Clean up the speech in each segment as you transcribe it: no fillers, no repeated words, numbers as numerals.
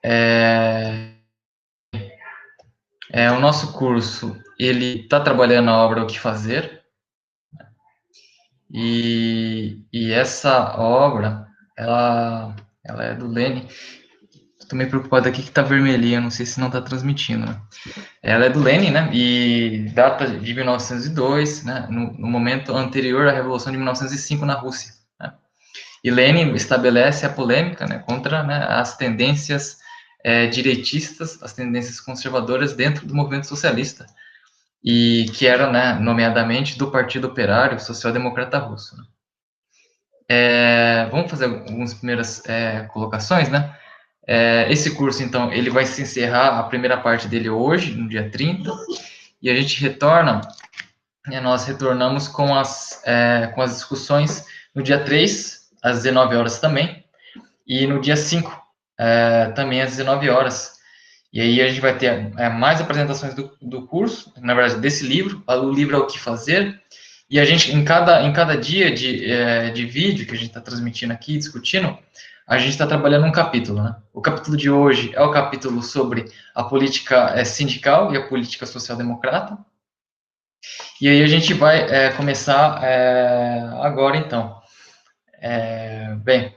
É, o nosso curso, ele está trabalhando na obra O que Fazer, e essa obra, ela é do Lenin. Estou meio preocupado aqui que está vermelhinha, não sei se não está transmitindo, né? Ela é do Lenin, né? E data de 1902, né? No momento anterior à Revolução de 1905 na Rússia. Né? E Lenin estabelece a polêmica, né, contra, né, as tendências direitistas, as tendências conservadoras dentro do movimento socialista, e que era, né, nomeadamente do Partido Operário Social Democrata Russo. Né? Vamos fazer algumas primeiras colocações, né? Esse curso, então, ele vai se encerrar, a primeira parte dele hoje, no dia 30, e a gente retorna, nós retornamos com as discussões no dia 3, às 19 horas também, e no dia 5, também às 19 horas. E aí a gente vai ter mais apresentações do curso, na verdade, desse livro. O livro é O Que Fazer, e a gente, em cada dia de vídeo que a gente está transmitindo aqui, discutindo, a gente está trabalhando um capítulo, né? O capítulo de hoje é o capítulo sobre a política sindical e a política social-democrata. E aí a gente vai começar agora, então. Bem,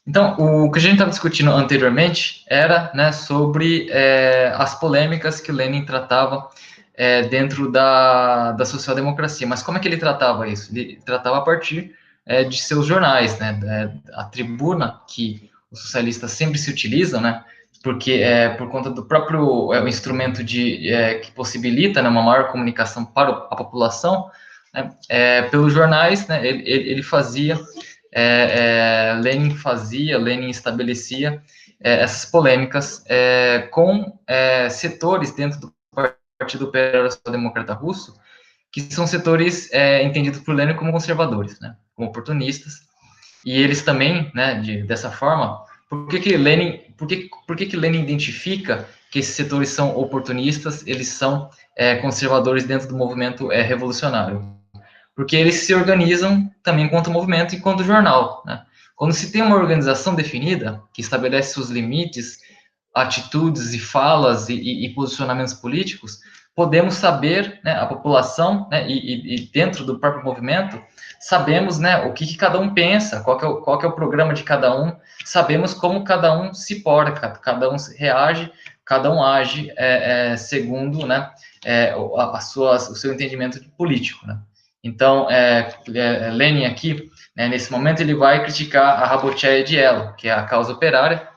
então, o que a gente estava discutindo anteriormente era, né, sobre as polêmicas que o Lenin tratava dentro da social-democracia. Mas como é que ele tratava isso? Ele tratava a partir de seus jornais, né? A tribuna que os socialistas sempre se utilizam, né? Porque por conta do próprio instrumento que possibilita, né, uma maior comunicação para a população, né, pelos jornais, né, ele fazia Lenin estabelecia essas polêmicas com setores dentro do Partido Operário Social Democrata Russo, que são setores entendidos por Lenin como conservadores, né, como oportunistas, e eles também, né, dessa forma, por que Lenin identifica que esses setores são oportunistas, eles são conservadores dentro do movimento revolucionário? Porque eles se organizam também quanto movimento e quanto jornal, né? Quando se tem uma organização definida, que estabelece seus limites, atitudes e falas e posicionamentos políticos, podemos saber, né, a população, né, e dentro do próprio movimento, sabemos, né, o que cada um pensa, qual que é o programa de cada um, sabemos como cada um se porta, cada um reage, cada um age segundo, né, o seu entendimento político, né. Então, Lenin aqui, né, nesse momento, ele vai criticar a Rabocheia de Elo, que é a causa operária,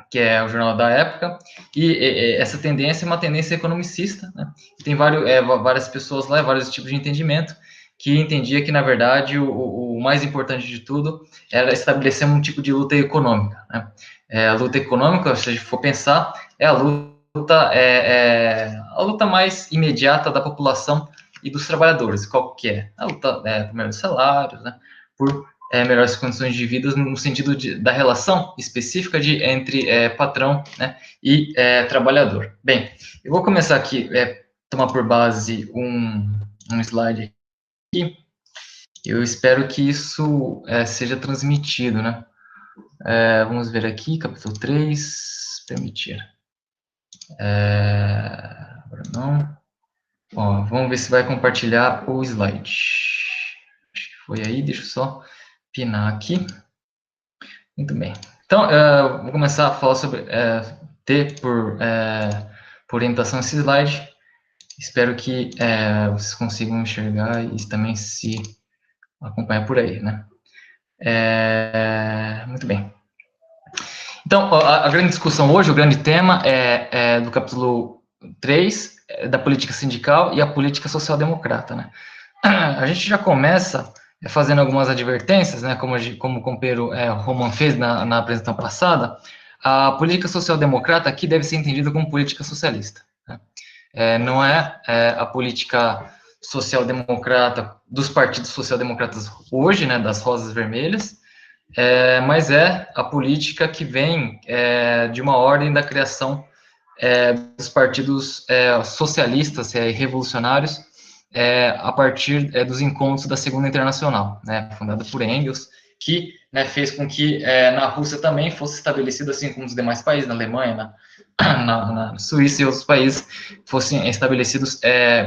que é o jornal da época, e essa tendência é uma tendência economicista, né? Tem várias pessoas lá, vários tipos de entendimento, que entendia que, na verdade, o mais importante de tudo era estabelecer um tipo de luta econômica, né? A luta econômica, se a gente for pensar, é a luta mais imediata da população e dos trabalhadores. Qual que é? A luta por melhores salários, né? Por melhores condições de vida no sentido da relação específica entre patrão, né, e trabalhador. Bem, eu vou começar aqui, tomar por base um slide aqui. Eu espero que isso seja transmitido, né? Vamos ver aqui, capítulo 3, permitir. Agora não. Ó, vamos ver se vai compartilhar o slide. Acho que foi aí, deixa eu só pinar aqui. Muito bem. Então, vou começar a falar sobre ter por orientação esse slide. Espero que vocês consigam enxergar e também se acompanhar por aí, né? Muito bem. Então, a grande discussão hoje, o grande tema é do capítulo 3, da política sindical e a política social-democrata, né? A gente já começa fazendo algumas advertências, né, como o companheiro Roman fez na apresentação passada. A política social-democrata aqui deve ser entendida como política socialista. Né? Não é a política social-democrata dos partidos social-democratas hoje, né, das rosas vermelhas, mas é a política que vem de uma ordem da criação dos partidos socialistas e revolucionários a partir dos encontros da Segunda Internacional, né, fundada por Engels, que né, fez com que na Rússia também fosse estabelecido, assim como nos demais países, na Alemanha, na Suíça e outros países, fossem estabelecidos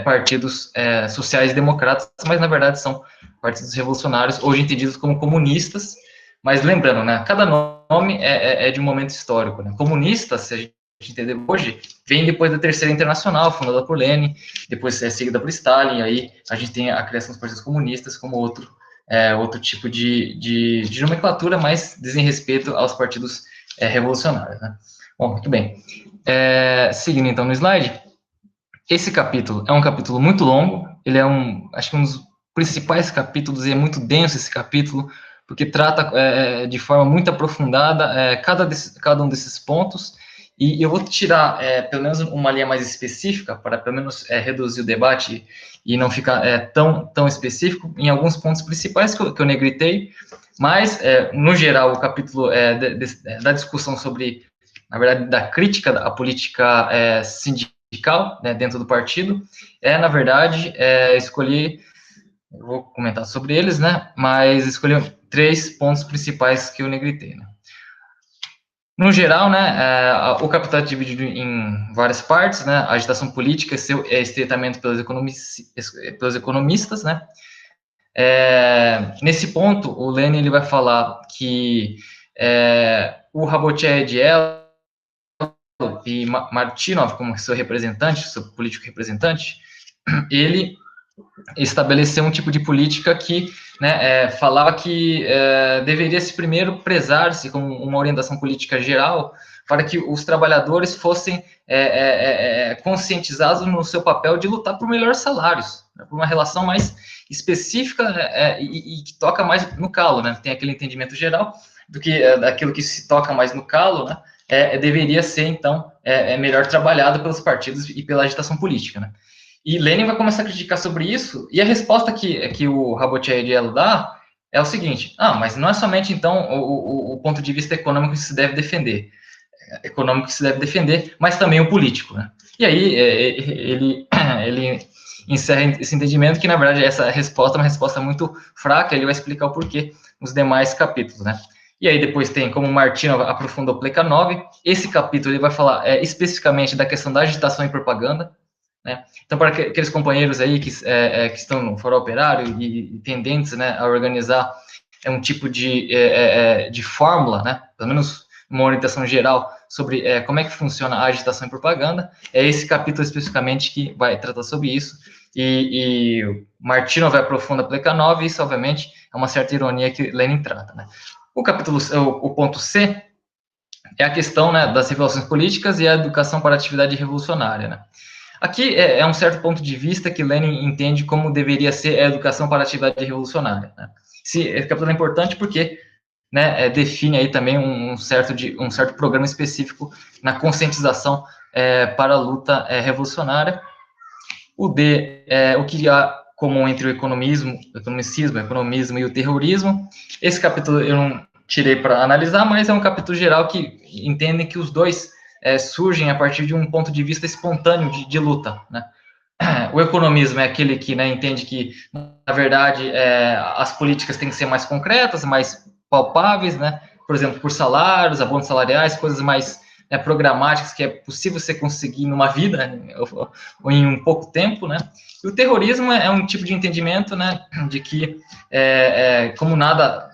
partidos sociais-democratas, mas na verdade são partidos revolucionários, hoje entendidos como comunistas, mas lembrando, né, cada nome é de um momento histórico, né? Comunista, se a gente entender hoje, vem depois da Terceira Internacional, fundada por Lenin, depois é seguida por Stalin, aí a gente tem a criação dos partidos comunistas como outro tipo de nomenclatura, mas dizem respeito aos partidos revolucionários, né? Bom, muito bem. Seguindo então no slide, esse capítulo é um capítulo muito longo, ele é acho que um dos principais capítulos, e é muito denso esse capítulo, porque trata de forma muito aprofundada cada um desses pontos, e eu vou tirar pelo menos uma linha mais específica, para pelo menos reduzir o debate e não ficar tão específico, em alguns pontos principais que eu negritei, mas, no geral, o capítulo da discussão sobre, na verdade, da crítica à política sindical, né, dentro do partido, na verdade, escolhi, eu vou comentar sobre eles, né, mas escolhi 3 pontos principais que eu negritei, né. No geral, né, o capital é dividido em várias partes, né, a agitação política, seu estreitamento pelos economistas, né. Nesse ponto, o Lenin ele vai falar que o Rabotchev e Martynov, como seu representante, seu político representante, ele estabeleceu um tipo de política que falava que deveria se primeiro prezar-se com uma orientação política geral para que os trabalhadores fossem conscientizados no seu papel de lutar por melhores salários, né, por uma relação mais específica e que toca mais no calo, né? Tem aquele entendimento geral do que daquilo que se toca mais no calo, né? Deveria ser, então, melhor trabalhado pelos partidos e pela agitação política, né? E Lenin vai começar a criticar sobre isso, e a resposta que o Rabotchev dá é o seguinte: mas não é somente, então, o ponto de vista econômico que se deve defender, mas também o político, né? E aí ele encerra esse entendimento que, na verdade, essa resposta é uma resposta muito fraca, ele vai explicar o porquê nos demais capítulos, né? E aí depois tem, como Martynov aprofundou Plekhanov, esse capítulo ele vai falar especificamente da questão da agitação e propaganda, né? Então, para aqueles companheiros aí que estão no fórum operário e tendentes, né, a organizar um tipo de fórmula, né, pelo menos uma orientação geral sobre como é que funciona a agitação e propaganda, é esse capítulo especificamente que vai tratar sobre isso, e Martynov aprofunda Plekhanov, e isso, obviamente, é uma certa ironia que Lenin trata, né? O ponto C é a questão, né, das revelações políticas e a educação para a atividade revolucionária, né? Aqui um certo ponto de vista que Lenin entende como deveria ser a educação para a atividade revolucionária, né? Esse capítulo é importante porque, né, define aí também um certo programa específico na conscientização para a luta revolucionária. O D é o que há comum entre o economismo e o terrorismo. Esse capítulo eu não tirei para analisar, mas é um capítulo geral que entende que os dois surgem a partir de um ponto de vista espontâneo de luta, né? O economismo é aquele que, né, entende que, na verdade, as políticas têm que ser mais concretas, mais palpáveis, né? Por exemplo, por salários, abonos salariais, coisas mais programáticas que é possível você conseguir numa vida, né, ou em um pouco tempo, né? E o terrorismo é um tipo de entendimento, né, de que, como nada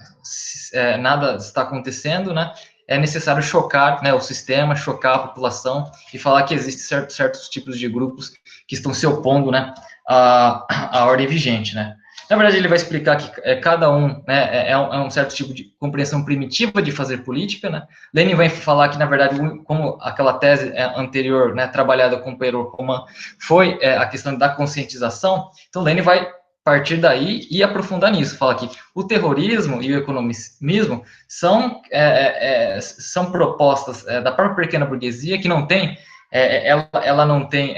está acontecendo, né, é necessário chocar, né, o sistema, chocar a população e falar que existem certos tipos de grupos que estão se opondo, né, à ordem vigente, né. Na verdade, ele vai explicar que cada um, né, é um certo tipo de compreensão primitiva de fazer política, né. Lenin vai falar que, na verdade, como aquela tese anterior, né, trabalhada com Perot Roman, foi a questão da conscientização, então Lenin vai partir daí e aprofundar nisso, fala que o terrorismo e o economismo são propostas da própria pequena burguesia que não tem, ela não tem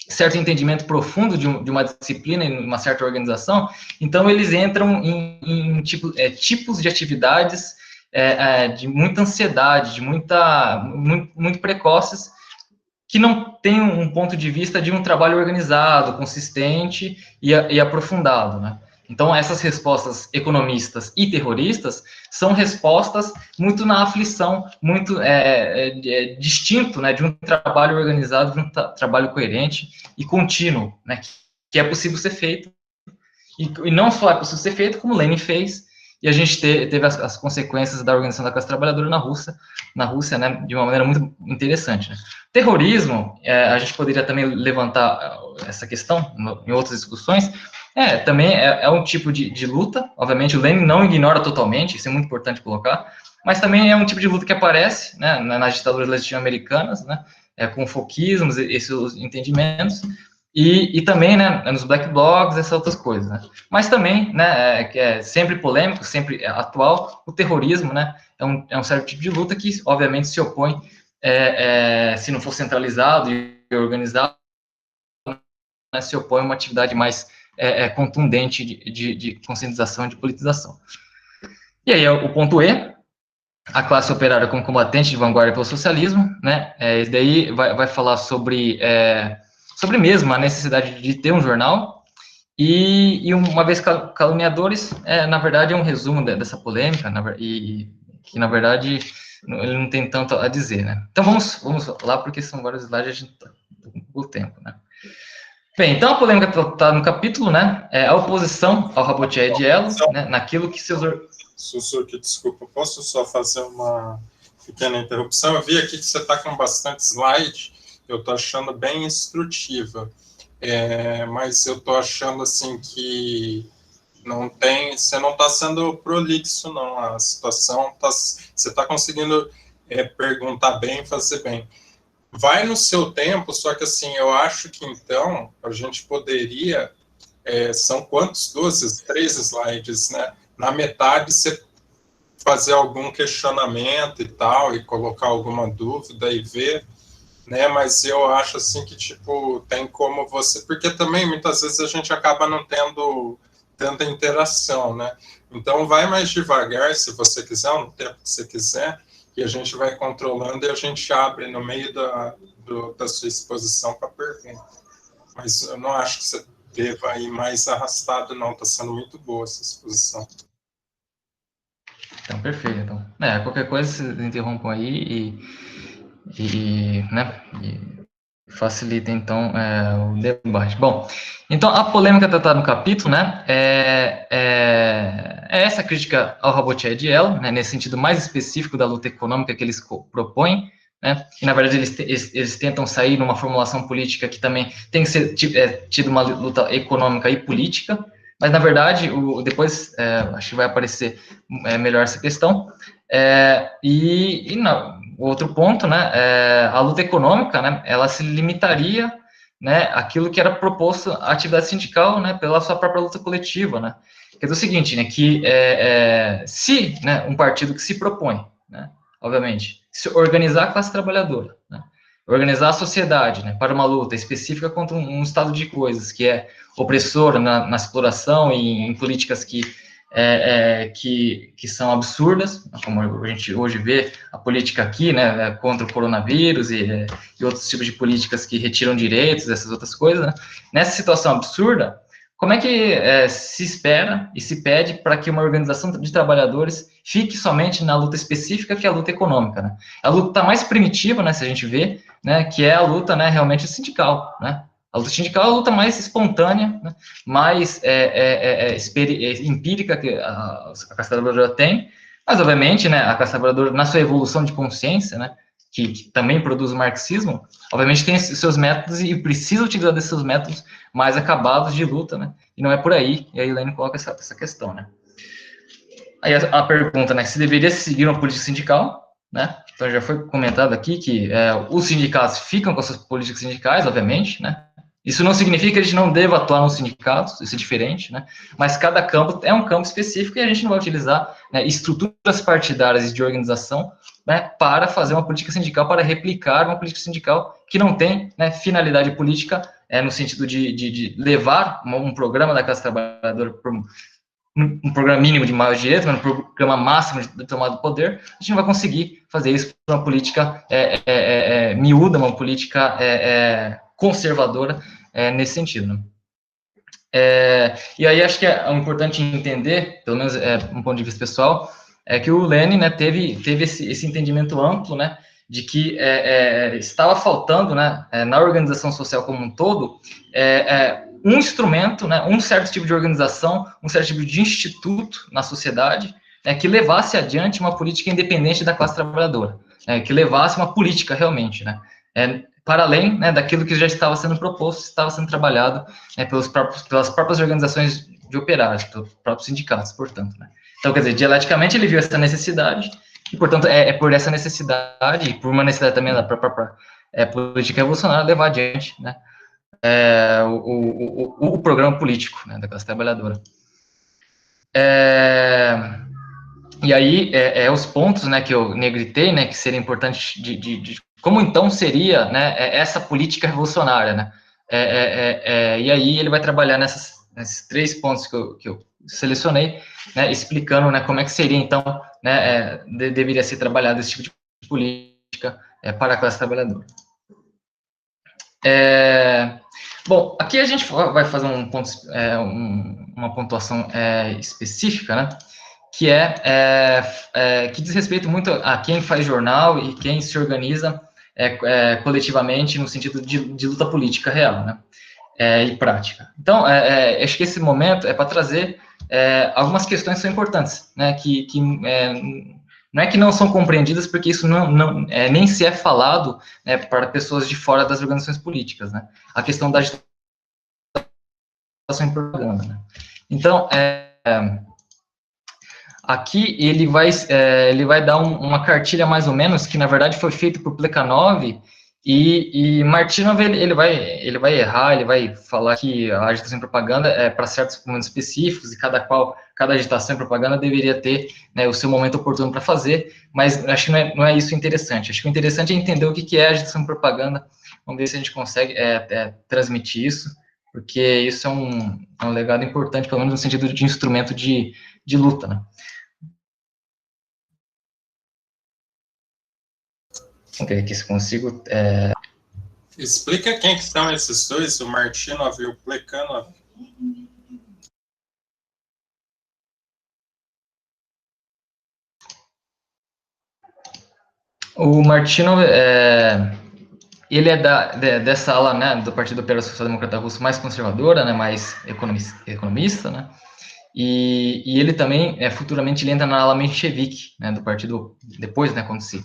certo entendimento profundo de uma disciplina e uma certa organização, então eles entram em tipos de atividades de muita ansiedade, muito precoces, que não tem um ponto de vista de um trabalho organizado, consistente e aprofundado, né? Então, essas respostas economistas e terroristas são respostas muito na aflição, muito distinto, né, de um trabalho organizado, de um trabalho coerente e contínuo, né, que é possível ser feito. E não só é possível ser feito, como Lenin fez, e a gente teve as consequências da organização da classe trabalhadora na Rússia, né, de uma maneira muito interessante. Né. Terrorismo, a gente poderia também levantar essa questão em outras discussões, também é um tipo de luta, obviamente o Lenin não ignora totalmente, isso é muito importante colocar, mas também é um tipo de luta que aparece, né, nas ditaduras latino-americanas, né, com foquismos, esses entendimentos, e também, né, nos black blocs, essas outras coisas, né. Mas também, né, que é sempre polêmico, sempre atual, o terrorismo, né, é um certo tipo de luta que, obviamente, se opõe, se não for centralizado e organizado, né, se opõe a uma atividade mais contundente de conscientização e de politização. E aí, o ponto E, a classe operária como combatente de vanguarda pelo socialismo, né, esse daí vai falar sobre mesmo a necessidade de ter um jornal, e uma vez caluniadores, na verdade, é um resumo dessa polêmica, e que, na verdade, ele não tem tanto a dizer, né. Então, vamos lá, porque são vários slides, a gente está com o tempo, né. Bem, então a polêmica está no capítulo, né, a oposição ao Rabottier de Elo, né, naquilo que seus... Sussurro, desculpa, posso só fazer uma pequena interrupção? Eu vi aqui que você está com bastante slide, eu estou achando bem instrutiva, mas eu estou achando assim que você não está sendo prolixo, não, a situação, você está conseguindo perguntar bem, fazer bem. Vai no seu tempo, só que assim, eu acho que então a gente poderia, são quantos? 3 slides, né? Na metade você fazer algum questionamento e tal, e colocar alguma dúvida e ver, né? Mas eu acho assim que, tipo, tem como você... Porque também, muitas vezes, a gente acaba não tendo tanta interação, né? Então, vai mais devagar, se você quiser, no tempo que você quiser, e a gente vai controlando e a gente abre no meio da sua exposição para pergunta. Mas eu não acho que você deva ir mais arrastado, não. Está sendo muito boa essa exposição. Então, perfeito. Então, qualquer coisa, vocês interrompam aí né, e facilita, então, o debate. Bom, então, a polêmica tratada no capítulo, né, é essa crítica ao Rabottier de Elo, né, nesse sentido mais específico da luta econômica que eles propõem, né, e, na verdade, eles tentam sair numa formulação política que também tem que ser tido uma luta econômica e política, mas, na verdade, depois, acho que vai aparecer melhor essa questão, o outro ponto, né, a luta econômica, né, ela se limitaria, né, àquilo que era proposto à atividade sindical, né, pela sua própria luta coletiva, né, quer dizer o seguinte, né, que se, né, um partido que se propõe, né, obviamente, se organizar a classe trabalhadora, né, organizar a sociedade, né, para uma luta específica contra um estado de coisas que é opressor na exploração e em políticas que são absurdas, como a gente hoje vê a política aqui, né, contra o coronavírus e outros tipos de políticas que retiram direitos, essas outras coisas, né? Nessa situação absurda, como é que se espera e se pede para que uma organização de trabalhadores fique somente na luta específica, que é a luta econômica, né? A luta mais primitiva, né, se a gente vê, né, que é a luta, né, realmente sindical, né? A luta sindical é a luta mais espontânea, né, mais empírica que a classe trabalhadora tem, mas, obviamente, né, a classe trabalhadora, na sua evolução de consciência, né, que também produz o marxismo, obviamente tem seus métodos e precisa utilizar desses seus métodos mais acabados de luta, né, e não é por aí, e aí Lenin coloca essa questão, né. Aí a pergunta, né, se deveria seguir uma política sindical, né, então já foi comentado aqui que os sindicatos ficam com as suas políticas sindicais, obviamente, né, isso não significa que a gente não deva atuar nos sindicatos, isso é diferente, né? Mas cada campo é um campo específico e a gente não vai utilizar, né, estruturas partidárias de organização, né, para fazer uma política sindical, para replicar uma política sindical que não tem, né, finalidade política, no sentido de levar um programa da classe trabalhadora para um programa mínimo de maior direito, mas um programa máximo de tomada do poder, a gente não vai conseguir fazer isso por uma política miúda, uma política conservadora, nesse sentido, né? E aí acho que é importante entender, pelo menos um ponto de vista pessoal, é que o Lenin, né, teve esse entendimento amplo, né, de que estava faltando, né, na organização social como um todo, um instrumento, né, um certo tipo de organização, um certo tipo de instituto na sociedade, né, que levasse adiante uma política independente da classe trabalhadora, que levasse uma política realmente, né, para além, né, daquilo que já estava sendo proposto, estava sendo trabalhado, né, pelas próprias organizações de operários, pelos próprios sindicatos, portanto, né. Então, quer dizer, dialeticamente ele viu essa necessidade, e, portanto, por essa necessidade, e por uma necessidade também da própria política revolucionária, levar adiante, né, o programa político, né, da classe trabalhadora. E aí, os pontos, né, que eu negritei, né, que seria importante de como então seria, né, essa política revolucionária, né, e aí ele vai trabalhar nesses 3 pontos que eu selecionei, né, explicando, né, como é que seria então, né, deveria ser trabalhado esse tipo de política para a classe trabalhadora. Bom, aqui a gente vai fazer uma pontuação específica, né, que que diz respeito muito a quem faz jornal e quem se organiza coletivamente no sentido de luta política real, né, e prática. Então, acho que esse momento é para trazer algumas questões que são importantes, né, que não é que não são compreendidas, porque isso nem se é falado, né, para pessoas de fora das organizações políticas, né, a questão da agitação em propaganda, né. Então, aqui ele vai dar uma cartilha mais ou menos, que na verdade foi feito por Plekhanov, e Martynov ele vai errar, ele vai falar que a agitação em propaganda é para certos momentos específicos, e cada agitação em propaganda deveria ter, né, o seu momento oportuno para fazer, mas acho que não é isso interessante. Acho que o interessante é entender o que é agitação em propaganda. Vamos ver se a gente consegue transmitir isso, porque isso é um legado importante, pelo menos no sentido de instrumento de luta, né? Vamos ver aqui se consigo. Explica quem que são esses dois, o Martynov e o Plekhanov. O Martynov, ele dessa ala, né, do Partido Operário Social Democrata Russo mais conservadora, né, mais economista, né, e ele também, futuramente, ele entra na ala menchevique, né, do partido, depois, né, quando se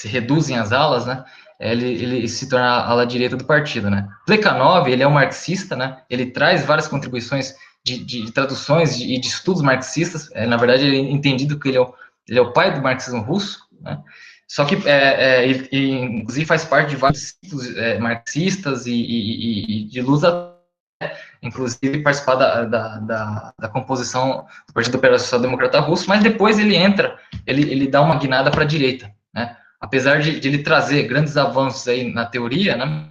reduzem as alas, né, ele se torna a ala direita do partido, né. Plekhanov, ele é um marxista, né, ele traz várias contribuições de traduções e de estudos marxistas, na verdade, ele é entendido que ele é o pai do marxismo russo, né, só que, ele, inclusive, faz parte de vários estudos marxistas e de luz, inclusive participar da composição do Partido Operário Social Democrata Russo, mas depois ele dá uma guinada para a direita, né? Apesar de ele trazer grandes avanços aí na teoria, né,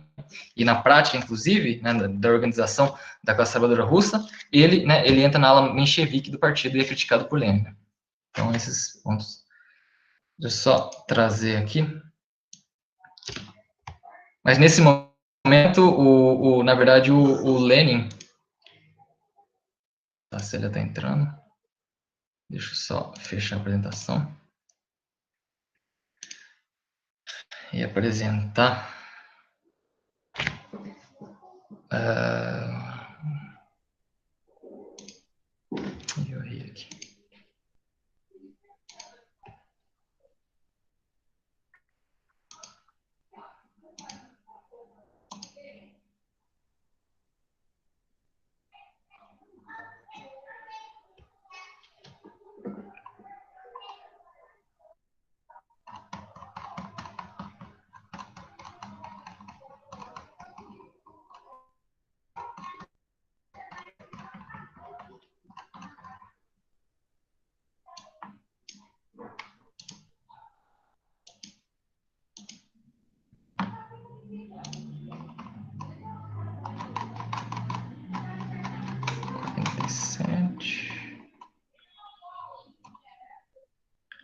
e na prática, inclusive, né, da organização da classe trabalhadora russa, ele entra na ala menchevique do partido e é criticado por Lenin. Então, esses pontos. Deixa eu só trazer aqui. Mas nesse momento, na verdade, o Lenin. A Célia está entrando. Deixa eu só fechar a apresentação. E apresentar. Eu errei aqui.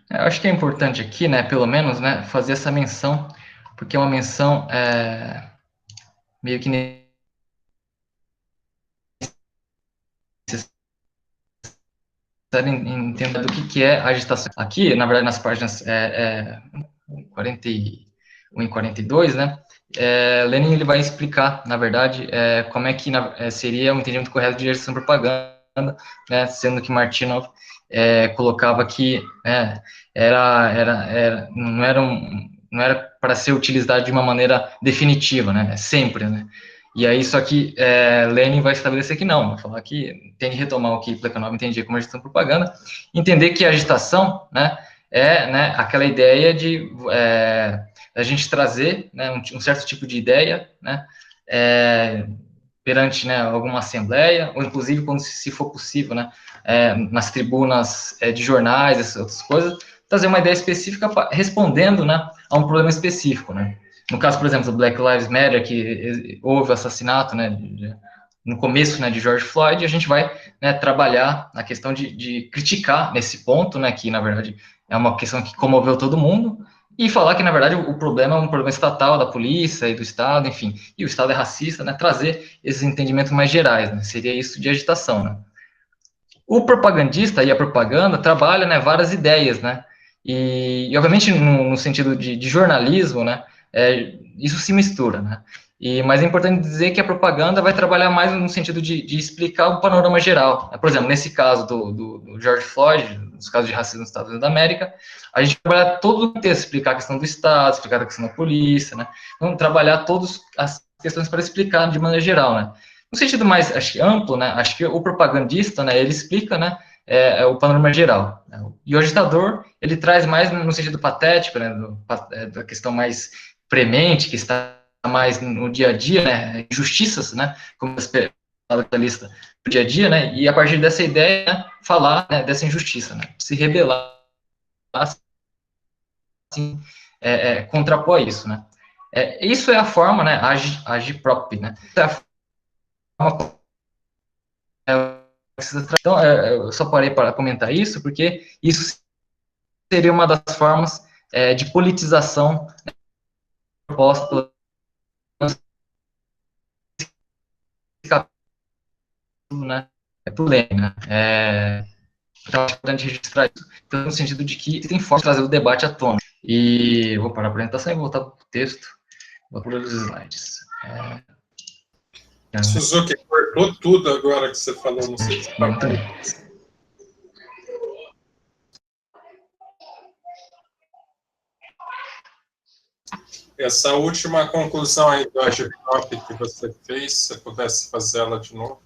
Eu acho que é importante aqui, né, pelo menos, né, fazer essa menção, porque é uma menção meio que entender do que é agitação. Aqui, na verdade, nas páginas 41 e 42, né, Lenin ele vai explicar, na verdade, como é que seria o entendimento correto de agitação e propaganda, né, sendo que Martynov colocava que não era para ser utilizado de uma maneira definitiva, né, sempre, né. E aí, só que Lenin vai estabelecer que não, vai falar que tem que retomar o que Plekhanov entendia como agitação e propaganda, entender que a agitação, né, né, aquela ideia de a gente trazer, né, um certo tipo de ideia, né, perante, né, alguma assembleia, ou inclusive quando se for possível, né, nas tribunas de jornais, essas outras coisas, trazer uma ideia específica respondendo, né, a um problema específico, né. No caso, por exemplo, do Black Lives Matter, que houve o assassinato, né, no começo, né, de George Floyd, a gente vai, né, trabalhar na questão de criticar nesse ponto, né, que, na verdade, é uma questão que comoveu todo mundo, e falar que, na verdade, o problema é um problema estatal, da polícia e do Estado, enfim, e o Estado é racista, né, trazer esses entendimentos mais gerais, né, seria isso de agitação, né. O propagandista e a propaganda trabalham, né, várias ideias, né, e obviamente, no sentido de jornalismo, né, isso se mistura, né, mas é importante dizer que a propaganda vai trabalhar mais no sentido de explicar o panorama geral. Por exemplo, nesse caso do George Floyd, nos casos de racismo nos Estados Unidos da América, a gente trabalha todo o contexto, explicar a questão do Estado, explicar a questão da polícia, né, então trabalhar todas as questões para explicar de maneira geral, né. No sentido mais amplo, né, acho que o propagandista, né, ele explica, né, o panorama geral, né, e o agitador, ele traz mais no sentido patético, né, da questão mais premente, que está mais no dia a dia, né, injustiças, né, como a lista do dia a dia, né, e a partir dessa ideia, né, falar, né, dessa injustiça, né, se rebelar, assim, contrapor isso, né. Isso é a forma, né, agitprop, né, isso é a forma. Então, eu só parei para comentar isso, porque isso seria uma das formas de politização proposta pelo, né, por Lenin, né? Então, acho importante registrar isso, então, no sentido de que tem forma de trazer o debate à tona. E vou parar a apresentação e voltar para o texto, vou para os slides. Suzuki, cortou tudo agora que você falou, não sei se está bom. Essa última conclusão aí do agitprop que você fez, se você pudesse fazer ela de novo.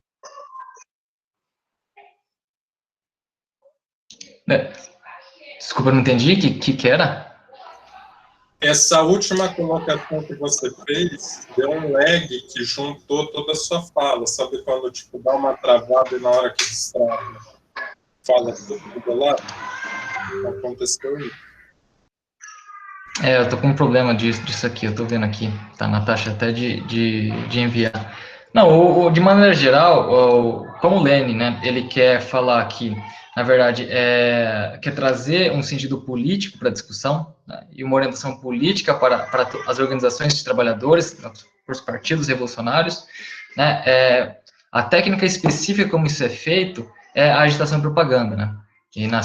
Desculpa, não entendi, que era? Essa última colocação que você fez deu um lag que juntou toda a sua fala, sabe quando tipo, dá uma travada e na hora que destrava, fala tudo do lado? Aconteceu isso. Eu tô com um problema disso aqui, eu tô vendo aqui, tá na taxa até de enviar. Não, de maneira geral, como o Lenin, né, ele quer falar que, na verdade, quer trazer um sentido político para a discussão, né, e uma orientação política para as organizações de trabalhadores, para os partidos revolucionários, né, a técnica específica como isso é feito é a agitação e propaganda, né, e na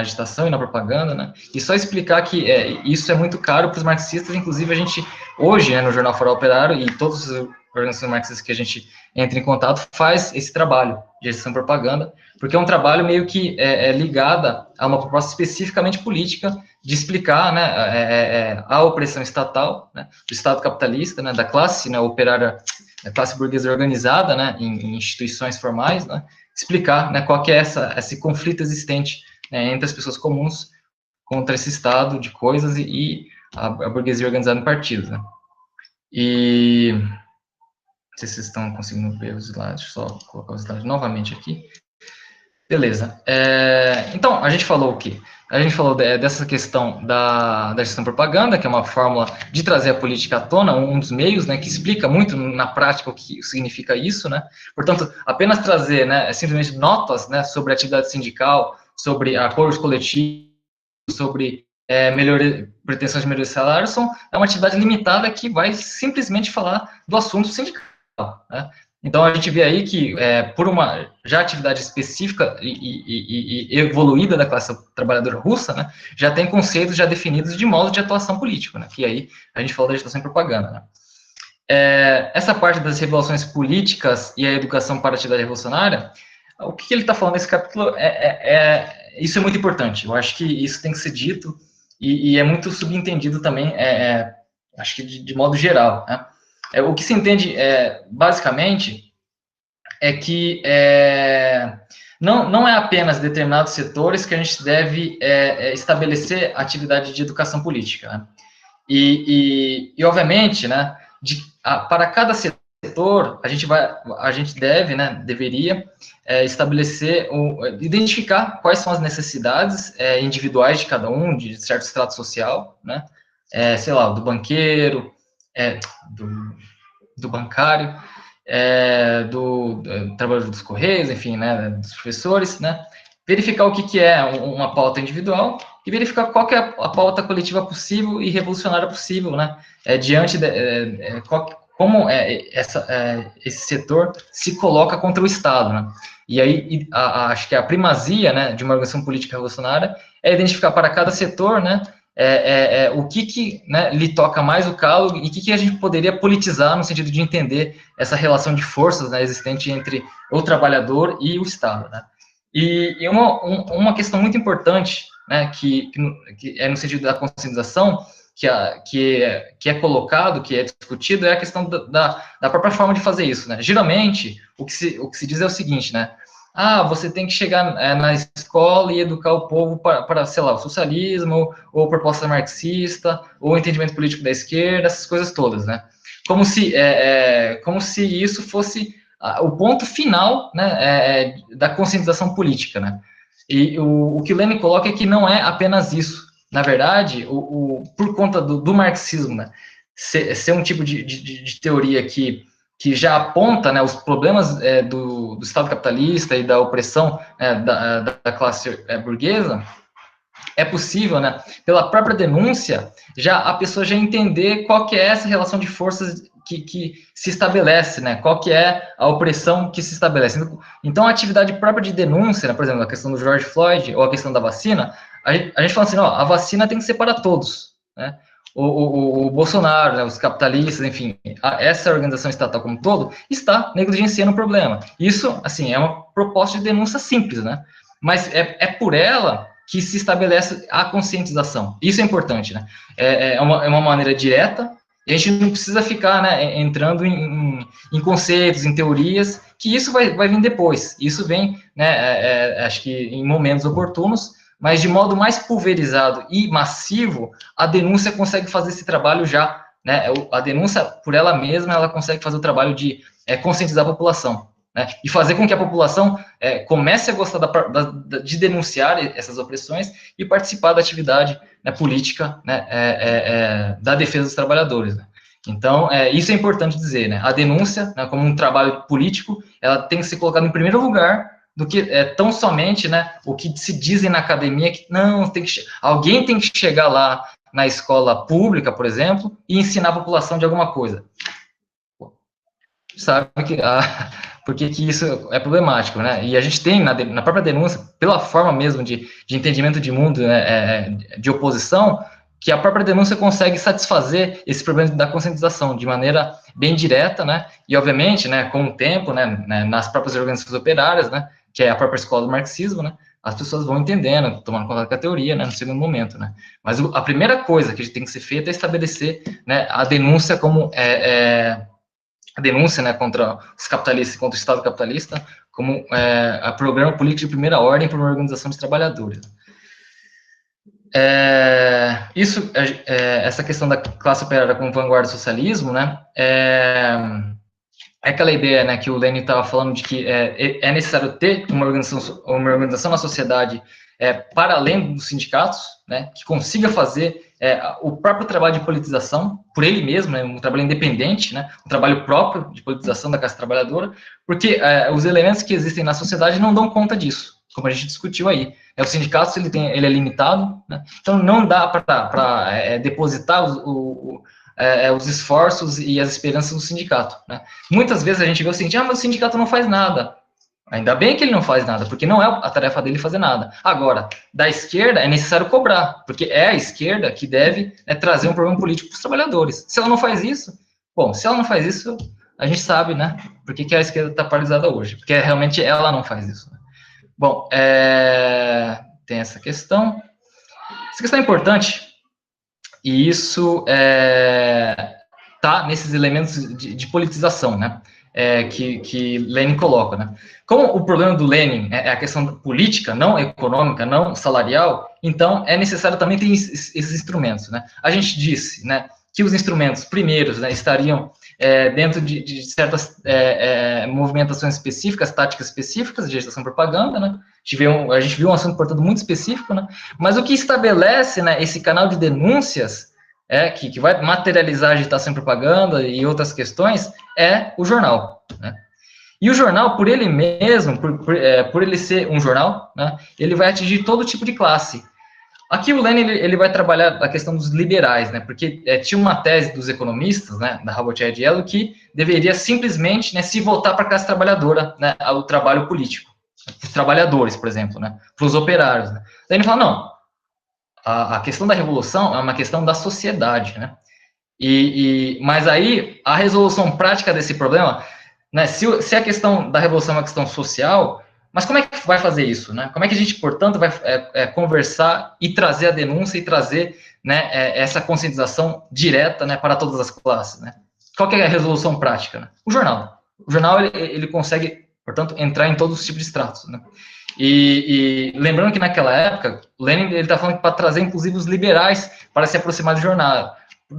agitação e na propaganda, né, e só explicar que isso é muito caro para os marxistas, inclusive a gente, hoje, né, no Jornal Farol Operário, e todos os organizações marxistas que a gente entra em contato, faz esse trabalho de agitação e propaganda, porque é um trabalho meio que ligado a uma proposta especificamente política de explicar, né, a opressão estatal, né, do Estado capitalista, né, da classe, né, operária, da classe burguesa organizada, né, em instituições formais, né, explicar, né, qual que é esse conflito existente, né, entre as pessoas comuns contra esse estado de coisas e a burguesia organizada em partidos, né. E não sei se vocês estão conseguindo ver os slides, deixa eu só colocar os slides novamente aqui. Beleza. Então, a gente falou o quê? A gente falou dessa questão da gestão propaganda, que é uma fórmula de trazer a política à tona, um dos meios, né, que explica muito na prática o que significa isso, né? Portanto, apenas trazer, né, simplesmente notas, né, sobre atividade sindical, sobre acordos coletivos, sobre pretensões de melhoria de salário, é uma atividade limitada que vai simplesmente falar do assunto sindical, né? Então, a gente vê aí que, por uma já atividade específica e evoluída da classe trabalhadora russa, né, já tem conceitos já definidos de modo de atuação político, né, que aí a gente falou da agitação e propaganda, né. Essa parte das revoluções políticas e a educação para a atividade revolucionária, o que ele está falando nesse capítulo isso é muito importante. Eu acho que isso tem que ser dito e é muito subentendido também, acho que de modo geral, né. O que se entende, basicamente, é que não é apenas determinados setores que a gente deve estabelecer atividade de educação política, né? Obviamente, né, para cada setor, a gente deve, né, deveria estabelecer, identificar quais são as necessidades individuais de cada um, de certo extrato social, né, sei lá, do banqueiro, do bancário, do trabalhador dos Correios, enfim, né, dos professores, né, verificar o que é uma pauta individual e verificar qual que é a pauta coletiva possível e revolucionária possível, né, diante de como esse setor se coloca contra o Estado, né. E aí, acho que a primazia, né, de uma organização política revolucionária é identificar para cada setor, né, o que né, lhe toca mais o calo e o que a gente poderia politizar no sentido de entender essa relação de forças, né, existente entre o trabalhador e o Estado, né. E uma questão muito importante, né, que é no sentido da conscientização, que é colocado, que é discutido, é a questão da própria forma de fazer isso, né. Geralmente, o que se diz é o seguinte, né, você tem que chegar na escola e educar o povo para, sei lá, o socialismo, ou proposta marxista, ou entendimento político da esquerda, essas coisas todas, né? Como se isso fosse o ponto final, né, da conscientização política, né? E o que o Lenin coloca é que não é apenas isso. Na verdade, por conta do marxismo, né, ser um tipo de teoria que já aponta, né, os problemas do Estado capitalista e da opressão da classe burguesa, é possível, né, pela própria denúncia, a pessoa já entender qual que é essa relação de forças que se estabelece, né, qual que é a opressão que se estabelece. Então, a atividade própria de denúncia, né, por exemplo, a questão do George Floyd ou a questão da vacina, a gente fala assim, a vacina tem que ser para todos, né, o Bolsonaro, né, os capitalistas, enfim, essa organização estatal como um todo, está negligenciando o problema. Isso, assim, é uma proposta de denúncia simples, né? Mas é por ela que se estabelece a conscientização. Isso é importante, né? É uma maneira direta, e a gente não precisa ficar, né, entrando em conceitos, em teorias, que isso vai vir depois. Isso vem, né, acho que em momentos oportunos, mas de modo mais pulverizado e massivo, a denúncia consegue fazer esse trabalho já, né? A denúncia, por ela mesma, ela consegue fazer o trabalho de conscientizar a população, né? E fazer com que a população comece a gostar de denunciar essas opressões e participar da atividade, né, política, né, da defesa dos trabalhadores, né? Então, isso é importante dizer, né? A denúncia, né, como um trabalho político, ela tem que ser colocada em primeiro lugar do que tão somente, né, o que se dizem na academia, que não, alguém tem que chegar lá na escola pública, por exemplo, e ensinar a população de alguma coisa. Sabe porque que isso é problemático, né? E a gente tem na própria denúncia, pela forma mesmo de entendimento de mundo, né, de oposição, que a própria denúncia consegue satisfazer esse problema da conscientização de maneira bem direta, né? E obviamente, né, com o tempo, né, nas próprias organizações operárias, né, que é a própria escola do marxismo, né, as pessoas vão entendendo, tomando contato com a teoria, né, no segundo momento, né? Mas a primeira coisa que tem que ser feita é estabelecer, né, a denúncia como a denúncia, né, contra os capitalistas, contra o Estado capitalista, como a programa político de primeira ordem para uma organização de trabalhadores. Essa questão da classe operária como vanguarda do socialismo, né, é aquela ideia, né, que o Lenin estava falando de que é necessário ter uma organização na sociedade para além dos sindicatos, né, que consiga fazer o próprio trabalho de politização por ele mesmo, né, um trabalho independente, né, um trabalho próprio de politização da classe trabalhadora, porque os elementos que existem na sociedade não dão conta disso, como a gente discutiu aí. O sindicato ele é limitado, né, então não dá para depositar os esforços e as esperanças do sindicato, né? Muitas vezes a gente vê o seguinte, mas o sindicato não faz nada. Ainda bem que ele não faz nada, porque não é a tarefa dele fazer nada. Agora, da esquerda é necessário cobrar, porque é a esquerda que deve trazer um problema político para os trabalhadores. Se ela não faz isso, bom, se ela não faz isso, a gente sabe, né, por que a esquerda está paralisada hoje, porque realmente ela não faz isso. Bom, tem essa questão. Essa questão é importante, e isso tá nesses elementos de politização, né? Que Lenin coloca, né? Como o problema do Lenin é a questão política, não econômica, não salarial, então é necessário também ter esses instrumentos, né? A gente disse, né, que os instrumentos primeiros, né, estariam dentro de certas movimentações específicas, táticas específicas de agitação e propaganda, né? A gente viu um assunto, portanto, muito específico, né? Mas o que estabelece, né, esse canal de denúncias que vai materializar a agitação e propaganda e outras questões, é o jornal, né? E o jornal, por ele mesmo, por ele ser um jornal, né, ele vai atingir todo tipo de classe. Aqui o Lenin ele vai trabalhar a questão dos liberais, né, porque tinha uma tese dos economistas, né, da Rabotay e Yellow, que deveria simplesmente, né, se voltar para a classe trabalhadora, né, ao trabalho político, para os trabalhadores, por exemplo, né, para os operários. Né. Daí ele fala, não, a questão da revolução é uma questão da sociedade, né? Mas aí, a resolução prática desse problema, né, se a questão da revolução é uma questão social, mas como é que vai fazer isso, né? Como é que a gente, portanto, vai conversar e trazer a denúncia e trazer, né, essa conscientização direta, né, para todas as classes, né? Qual que é a resolução prática, né? O jornal. O jornal, ele consegue, portanto, entrar em todos os tipos de estratos, né? E lembrando que naquela época, Lenin ele está falando que para trazer, inclusive, os liberais para se aproximar do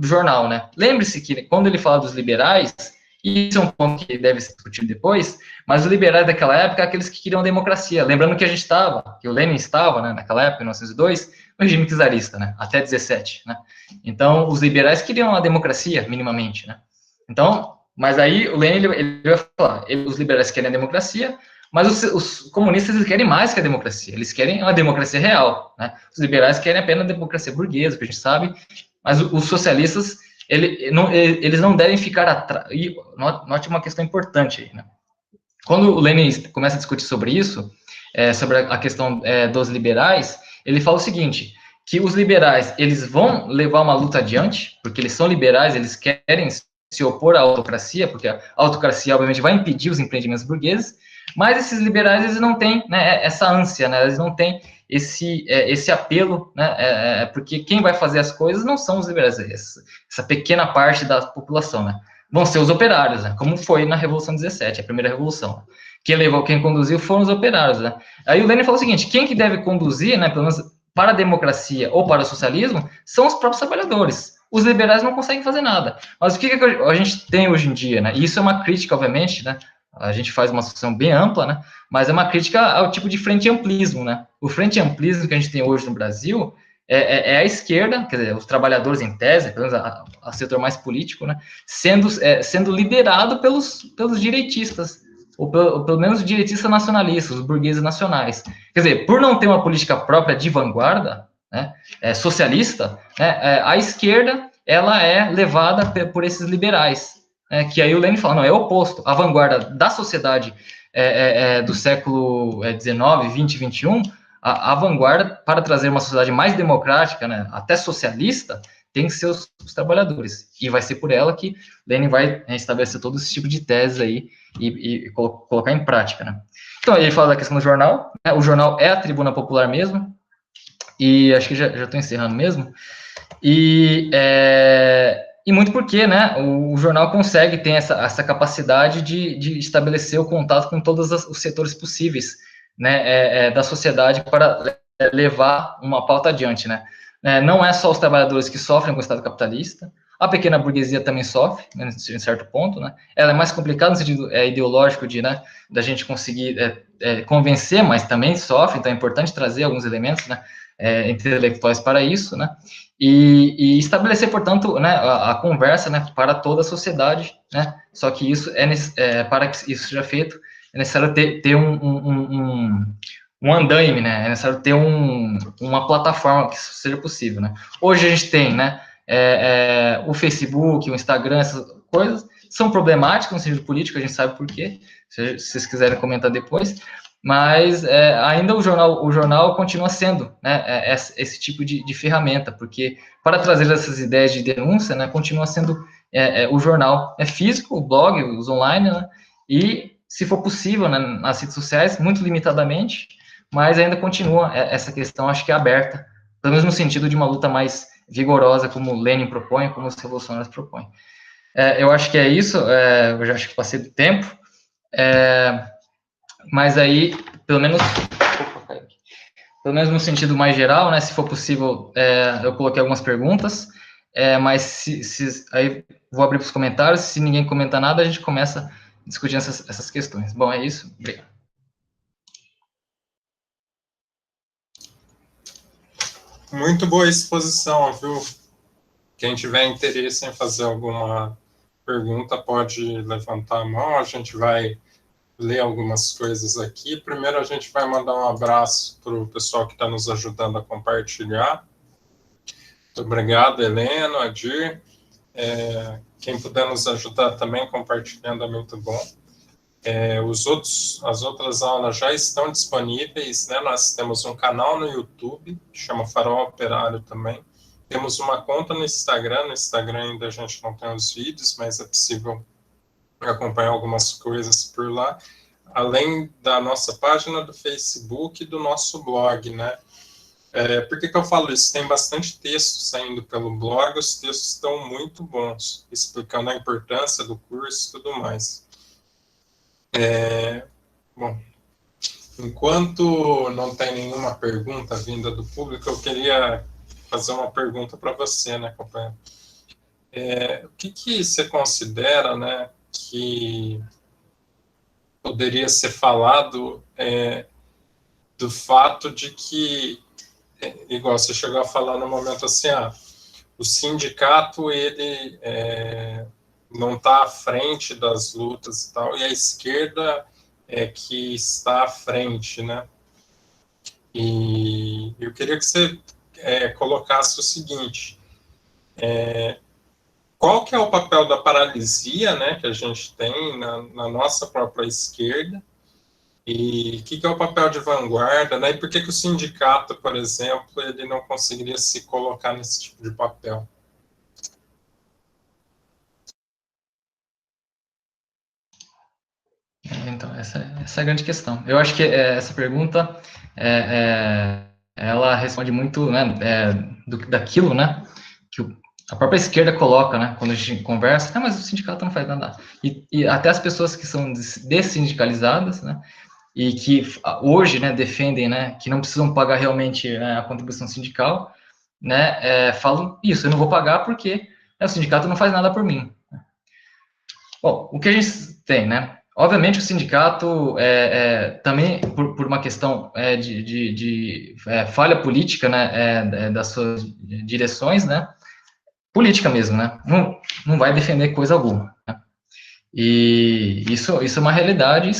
jornal, né? Lembre-se que quando ele fala dos liberais, e isso é um ponto que deve ser discutido depois, mas os liberais daquela época são aqueles que queriam a democracia. Lembrando que a gente estava, que o Lenin estava, né, naquela época, em 1902, no regime czarista, né, até 17, né? Então, os liberais queriam a democracia, minimamente, né? Então, mas aí o Lenin ele vai falar, os liberais querem a democracia, mas os comunistas eles querem mais que a democracia, eles querem uma democracia real, né? Os liberais querem apenas a democracia burguesa, que a gente sabe, mas os socialistas, eles não devem ficar atrás. E note uma questão importante aí, né? Quando o Lenin começa a discutir sobre isso, sobre a questão dos liberais, ele fala o seguinte, que os liberais, eles vão levar uma luta adiante, porque eles são liberais, eles querem se opor à autocracia, porque a autocracia, obviamente, vai impedir os empreendimentos burgueses, mas esses liberais, eles não têm, né, essa ânsia, né, eles não têm esse apelo, né, porque quem vai fazer as coisas não são os liberais, essa pequena parte da população, né, vão ser os operários, né, como foi na Revolução 17, a primeira revolução. Quem conduziu foram os operários, né. Aí o Lenin falou o seguinte, quem que deve conduzir, né, pelo menos para a democracia ou para o socialismo, são os próprios trabalhadores. Os liberais não conseguem fazer nada. Mas o que a gente tem hoje em dia, né, e isso é uma crítica, obviamente, né, a gente faz uma discussão bem ampla, né? Mas é uma crítica ao tipo de frente amplismo, né? O frente amplismo que a gente tem hoje no Brasil é a esquerda, quer dizer, os trabalhadores em tese, pelo menos a setor mais político, né? Sendo liderado pelos direitistas, ou pelo menos direitistas nacionalistas, os burgueses nacionais. Quer dizer, por não ter uma política própria de vanguarda, né? Socialista, né? A esquerda ela é levada por esses liberais. Que aí o Lenin fala, não, é o oposto, a vanguarda da sociedade do século XIX, XX, XXI, a vanguarda para trazer uma sociedade mais democrática, né, até socialista, tem que ser os trabalhadores, e vai ser por ela que Lenin vai estabelecer todo esse tipo de tese aí e colocar em prática, né. Então, ele fala da questão do jornal, né, o jornal é a tribuna popular mesmo, e acho que já estou encerrando mesmo, e muito porque, né, o jornal consegue ter essa capacidade de estabelecer o contato com todos os setores possíveis, né, da sociedade para levar uma pauta adiante, né. Não é só os trabalhadores que sofrem com o Estado capitalista, a pequena burguesia também sofre, né, em certo ponto, né. Ela é mais complicada no sentido ideológico da gente conseguir convencer, mas também sofre, então é importante trazer alguns elementos, né, intelectuais para isso, né, e estabelecer, portanto, né, a conversa, né, para toda a sociedade, né, só que isso para que isso seja feito, é necessário ter um andaime, né, é necessário ter uma plataforma que isso seja possível, né. Hoje a gente tem, né, o Facebook, o Instagram, essas coisas, são problemáticas no sentido político, a gente sabe por quê, se vocês quiserem comentar depois, mas ainda o jornal continua sendo, né, esse tipo de ferramenta, porque para trazer essas ideias de denúncia, né, continua sendo o jornal físico, o blog, os online, né, e, se for possível, né, nas redes sociais, muito limitadamente, mas ainda continua essa questão, acho que aberta, pelo menos no sentido de uma luta mais vigorosa, como Lenin propõe, como os revolucionários propõem. Eu acho que é isso, eu já acho que passei do tempo, mas aí, pelo menos no sentido mais geral, né, se for possível, eu coloquei algumas perguntas, mas aí vou abrir para os comentários, se ninguém comentar nada, a gente começa discutindo essas questões. Bom, é isso, obrigado. Muito boa exposição, viu? Quem tiver interesse em fazer alguma pergunta pode levantar a mão, a gente vai ler algumas coisas aqui. Primeiro a gente vai mandar um abraço para o pessoal que está nos ajudando a compartilhar. Muito obrigado, Helena, Adir. Quem puder nos ajudar também compartilhando é muito bom. As outras aulas já estão disponíveis, né? Nós temos um canal no YouTube, que chama Farol Operário também. Temos uma conta no Instagram ainda a gente não tem os vídeos, mas é possível acompanhar algumas coisas por lá, além da nossa página do Facebook e do nosso blog, né? Por que eu falo isso? Tem bastante texto saindo pelo blog, os textos estão muito bons, explicando a importância do curso e tudo mais. Bom, enquanto não tem nenhuma pergunta vinda do público, eu queria fazer uma pergunta para você, né, companheiro? O que você considera, né, que poderia ser falado do fato de que, igual você chegou a falar no momento assim, o sindicato, ele não está à frente das lutas e tal, e a esquerda é que está à frente, né? E eu queria que você colocasse o seguinte, qual que é o papel da paralisia, né, que a gente tem na nossa própria esquerda, e o que é o papel de vanguarda, né, e por que o sindicato, por exemplo, ele não conseguiria se colocar nesse tipo de papel? Então, essa é a grande questão. Eu acho que essa pergunta, ela responde muito, né, daquilo, né, que a própria esquerda coloca, né, quando a gente conversa, mas o sindicato não faz nada. E até as pessoas que são dessindicalizadas, né, e que hoje, né, defendem, né, que não precisam pagar realmente, né, a contribuição sindical, né, falam isso, eu não vou pagar porque o sindicato não faz nada por mim. Bom, o que a gente tem, né? Obviamente o sindicato também por uma questão de falha política, né, das suas direções, né, política mesmo, né, não vai defender coisa alguma, né? E isso é uma realidade,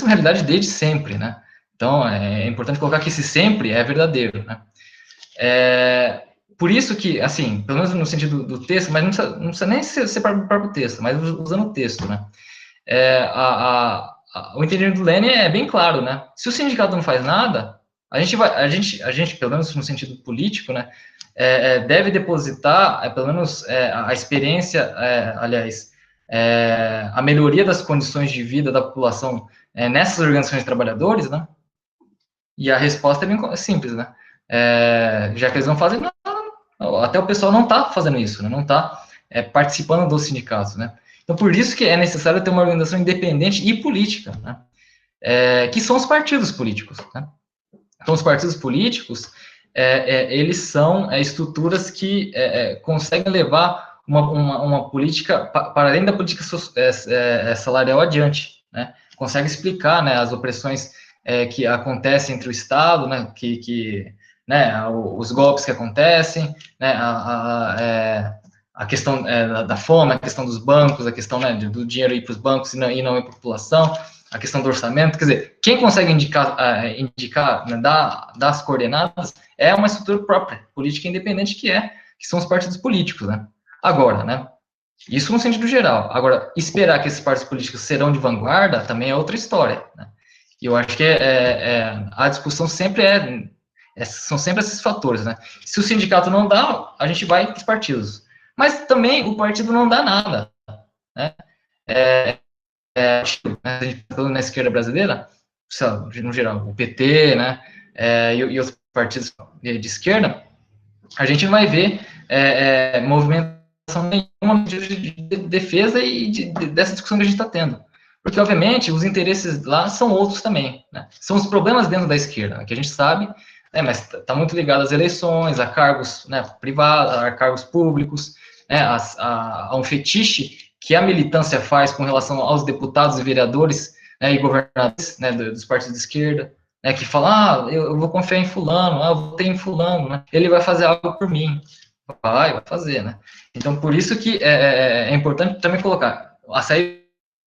desde sempre, né? Então é importante colocar que esse sempre é verdadeiro, né? Por isso que, assim, pelo menos no sentido do texto, mas não precisa nem ser para o próprio texto, mas usando o texto, né? O entendimento do Lenin é bem claro, né? Se o sindicato não faz nada, a gente, pelo menos no sentido político, né, deve depositar, pelo menos a experiência, aliás, a melhoria das condições de vida da população nessas organizações de trabalhadores, né? E a resposta é bem simples, né? Já que eles não fazem nada, até o pessoal não está fazendo isso, né? Não está participando dos sindicatos, né? Então, por isso que é necessário ter uma organização independente e política, né? Que são os partidos políticos, né? Então, os partidos políticos, eles são estruturas que conseguem levar uma política, para além da política salarial adiante, né? Consegue explicar, né, as opressões que acontecem entre o Estado, né, né, os golpes que acontecem, né, a questão da fome, a questão dos bancos, a questão, né, do dinheiro ir para os bancos e não ir para a população, a questão do orçamento, quer dizer, quem consegue indicar né, dar as coordenadas é uma estrutura própria, política independente que são os partidos políticos, né? Agora, né, isso no sentido geral. Agora, esperar que esses partidos políticos serão de vanguarda também é outra história, né? E eu acho que a discussão sempre são sempre esses fatores, né? Se o sindicato não dá, a gente vai para os partidos. Mas também o partido não dá nada, né? A gente tá falando na esquerda brasileira, no geral, o PT, né, e outros partidos de esquerda, a gente não vai ver movimentação nenhuma de defesa dessa discussão que a gente está tendo. Porque, obviamente, os interesses lá são outros também, né? São os problemas dentro da esquerda, que a gente sabe, mas está muito ligado às eleições, a cargos, né, privados, a cargos públicos, né, a um fetiche que a militância faz com relação aos deputados e vereadores, né, e governadores, né, dos partidos de esquerda, né, que falam, eu vou confiar em fulano, eu votei em fulano, né, ele vai fazer algo por mim. Vai fazer, né? Então, por isso que é importante também colocar, a saída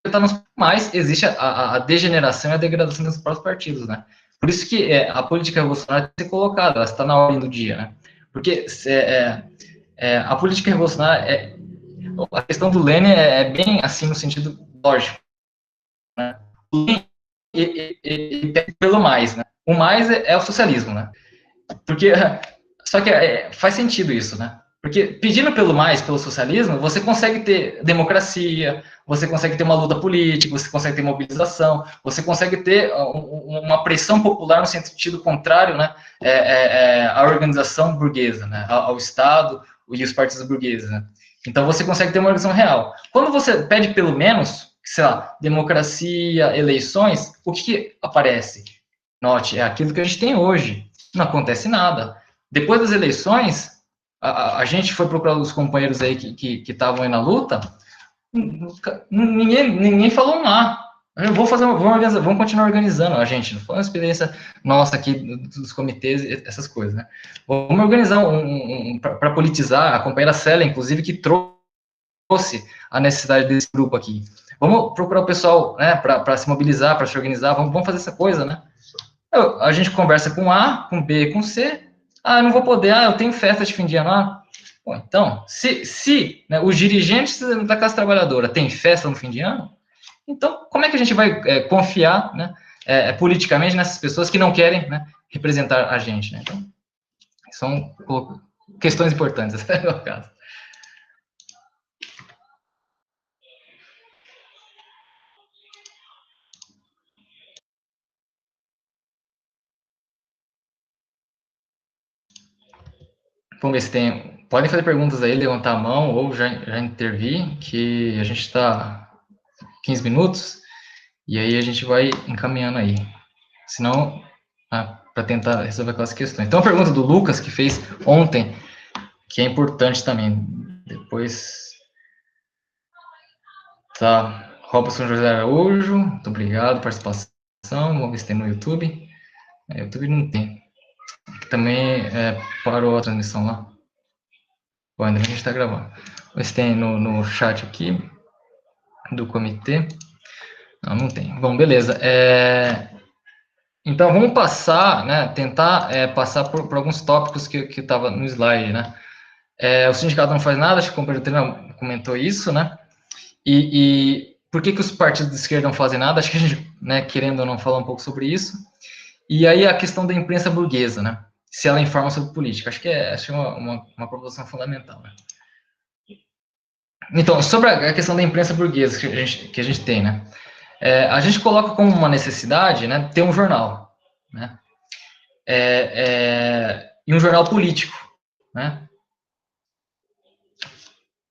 está nos... Mas existe a degeneração e a degradação dos próprios partidos, né? Por isso que a política revolucionária tem que ser colocada, ela está na ordem do dia, né? Porque a política revolucionária, a questão do Lênin é bem assim no sentido lógico, né? O Lênin, ele pede pelo mais, né? O mais é o socialismo, né? Porque, só que faz sentido isso, né? Porque pedindo pelo mais, pelo socialismo, você consegue ter democracia, você consegue ter uma luta política, você consegue ter mobilização, você consegue ter uma pressão popular no sentido contrário, né, à organização burguesa, né, ao Estado e os partidos burgueses, né. Então você consegue ter uma organização real. Quando você pede pelo menos, sei lá, democracia, eleições, o que aparece? Note, é aquilo que a gente tem hoje. Não acontece nada. Depois das eleições, a gente foi procurar os companheiros aí que estavam aí na luta, ninguém falou lá. Vamos continuar organizando, a gente, não foi uma experiência nossa aqui dos comitês, essas coisas, né? Vamos organizar para politizar, a companheira Célia, inclusive, que trouxe a necessidade desse grupo aqui. Vamos procurar o pessoal, né, para se mobilizar, para se organizar, vamos fazer essa coisa, né? A gente conversa com A, com B, com C. Eu não vou poder, eu tenho festa de fim de ano. Bom, então, se né, os dirigentes da classe trabalhadora têm festa no fim de ano, então como é que a gente vai confiar, né, politicamente nessas pessoas que não querem, né, representar a gente? Né? Então, são questões importantes, no caso. Vamos ver se tem... Podem fazer perguntas aí, levantar a mão ou já intervir, que a gente está 15 minutos, e aí a gente vai encaminhando aí. Senão, para tentar resolver aquelas questões. Então, a pergunta do Lucas, que fez ontem, que é importante também. Depois... Tá. Robson José Araújo, muito obrigado, participação. Vamos ver se tem no YouTube. YouTube não tem. Também parou a transmissão lá. O André, a gente está gravando. Mas tem no chat aqui, do comitê. Não tem. Bom, beleza. Então, vamos passar, né, tentar passar por alguns tópicos que estava no slide, né. O sindicato não faz nada, acho que o companheiro comentou isso, né. E por que os partidos de esquerda não fazem nada? Acho que a gente, né, querendo ou não, falar um pouco sobre isso. E aí a questão da imprensa burguesa, né, se ela informa sobre política. Acho que é uma proposição fundamental, né. Então, sobre a questão da imprensa burguesa que a gente tem, né, a gente coloca como uma necessidade, né, ter um jornal, né, e um jornal político, né.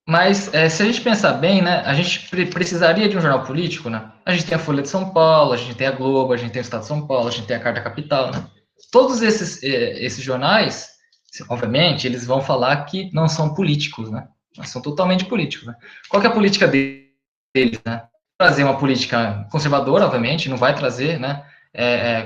Mas, se a gente pensar bem, né, a gente precisaria de um jornal político, né? A gente tem a Folha de São Paulo, a gente tem a Globo, a gente tem o Estado de São Paulo, a gente tem a Carta Capital, né? Todos esses jornais, obviamente, eles vão falar que não são políticos, né? Mas são totalmente políticos, né? Qual que é a política deles, né? Trazer uma política conservadora, obviamente, não vai trazer, né?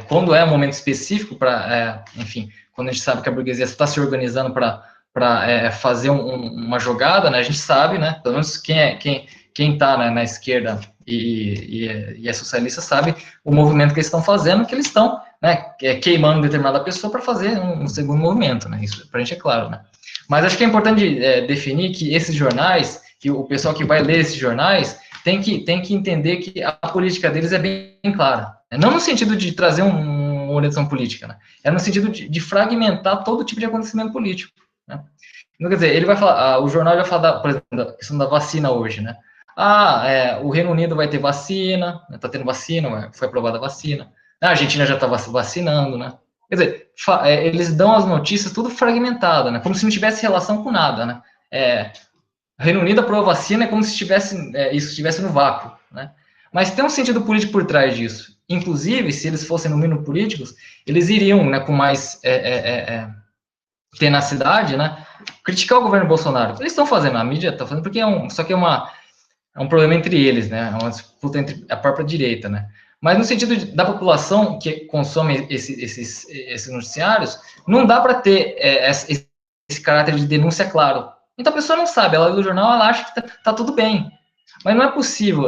Quando é um momento específico para, enfim, quando a gente sabe que a burguesia está se organizando para fazer uma jogada, né? A gente sabe, né? Pelo menos quem está, né, na esquerda e é socialista sabe o movimento que eles estão fazendo, que eles estão, né, queimando determinada pessoa para fazer um segundo movimento, né? Isso para a gente é claro, né? Mas acho que é importante definir que esses jornais, que o pessoal que vai ler esses jornais, tem que entender que a política deles é bem clara. Não no sentido de trazer uma orientação política, né? É no sentido de fragmentar todo tipo de acontecimento político, né? Então, quer dizer, ele vai falar, o jornal vai falar, por exemplo, da questão da vacina hoje, né? O Reino Unido vai ter vacina, está tendo vacina, foi aprovada a vacina. A Argentina já está vacinando, né? Quer dizer, eles dão as notícias tudo fragmentado, né? Como se não tivesse relação com nada, né? Reino Unido aprovou a vacina, é como se isso estivesse no vácuo, né? Mas tem um sentido político por trás disso. Inclusive, se eles fossem no mínimo políticos, eles iriam, né, com mais tenacidade, né, criticar o governo Bolsonaro. Eles estão fazendo, a mídia está fazendo, porque só que é um problema entre eles, né, é uma disputa entre a própria direita, né. Mas no sentido da população que consome esses noticiários, não dá para ter esse caráter de denúncia claro. Então a pessoa não sabe, ela lê o jornal, ela acha que tá tudo bem. Mas não é possível,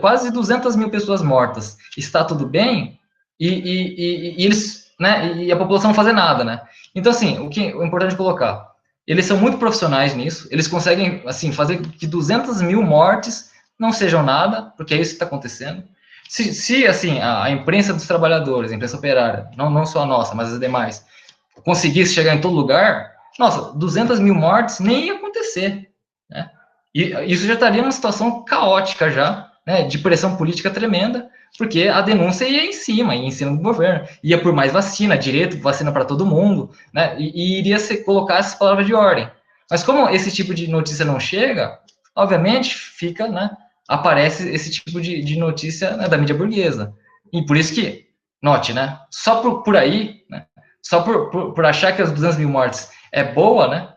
quase 200 mil pessoas mortas, está tudo bem, e eles, né, e a população não fazer nada, né? Então, assim, o importante é colocar, eles são muito profissionais nisso, eles conseguem, assim, fazer que 200 mil mortes não sejam nada, porque é isso que está acontecendo. Se assim, a imprensa dos trabalhadores, a imprensa operária, não só a nossa, mas as demais, conseguisse chegar em todo lugar, nossa, 200 mil mortes nem ia acontecer, né? E isso já estaria numa situação caótica já, né, de pressão política tremenda, porque a denúncia ia em cima do governo, ia por mais vacina, direito, vacina para todo mundo, né, e iria colocar essas palavras de ordem. Mas como esse tipo de notícia não chega, obviamente fica, né, aparece esse tipo de notícia, né, da mídia burguesa. E por isso que, note, né, só por aí, né, só por achar que as 200 mil mortes é boa, né,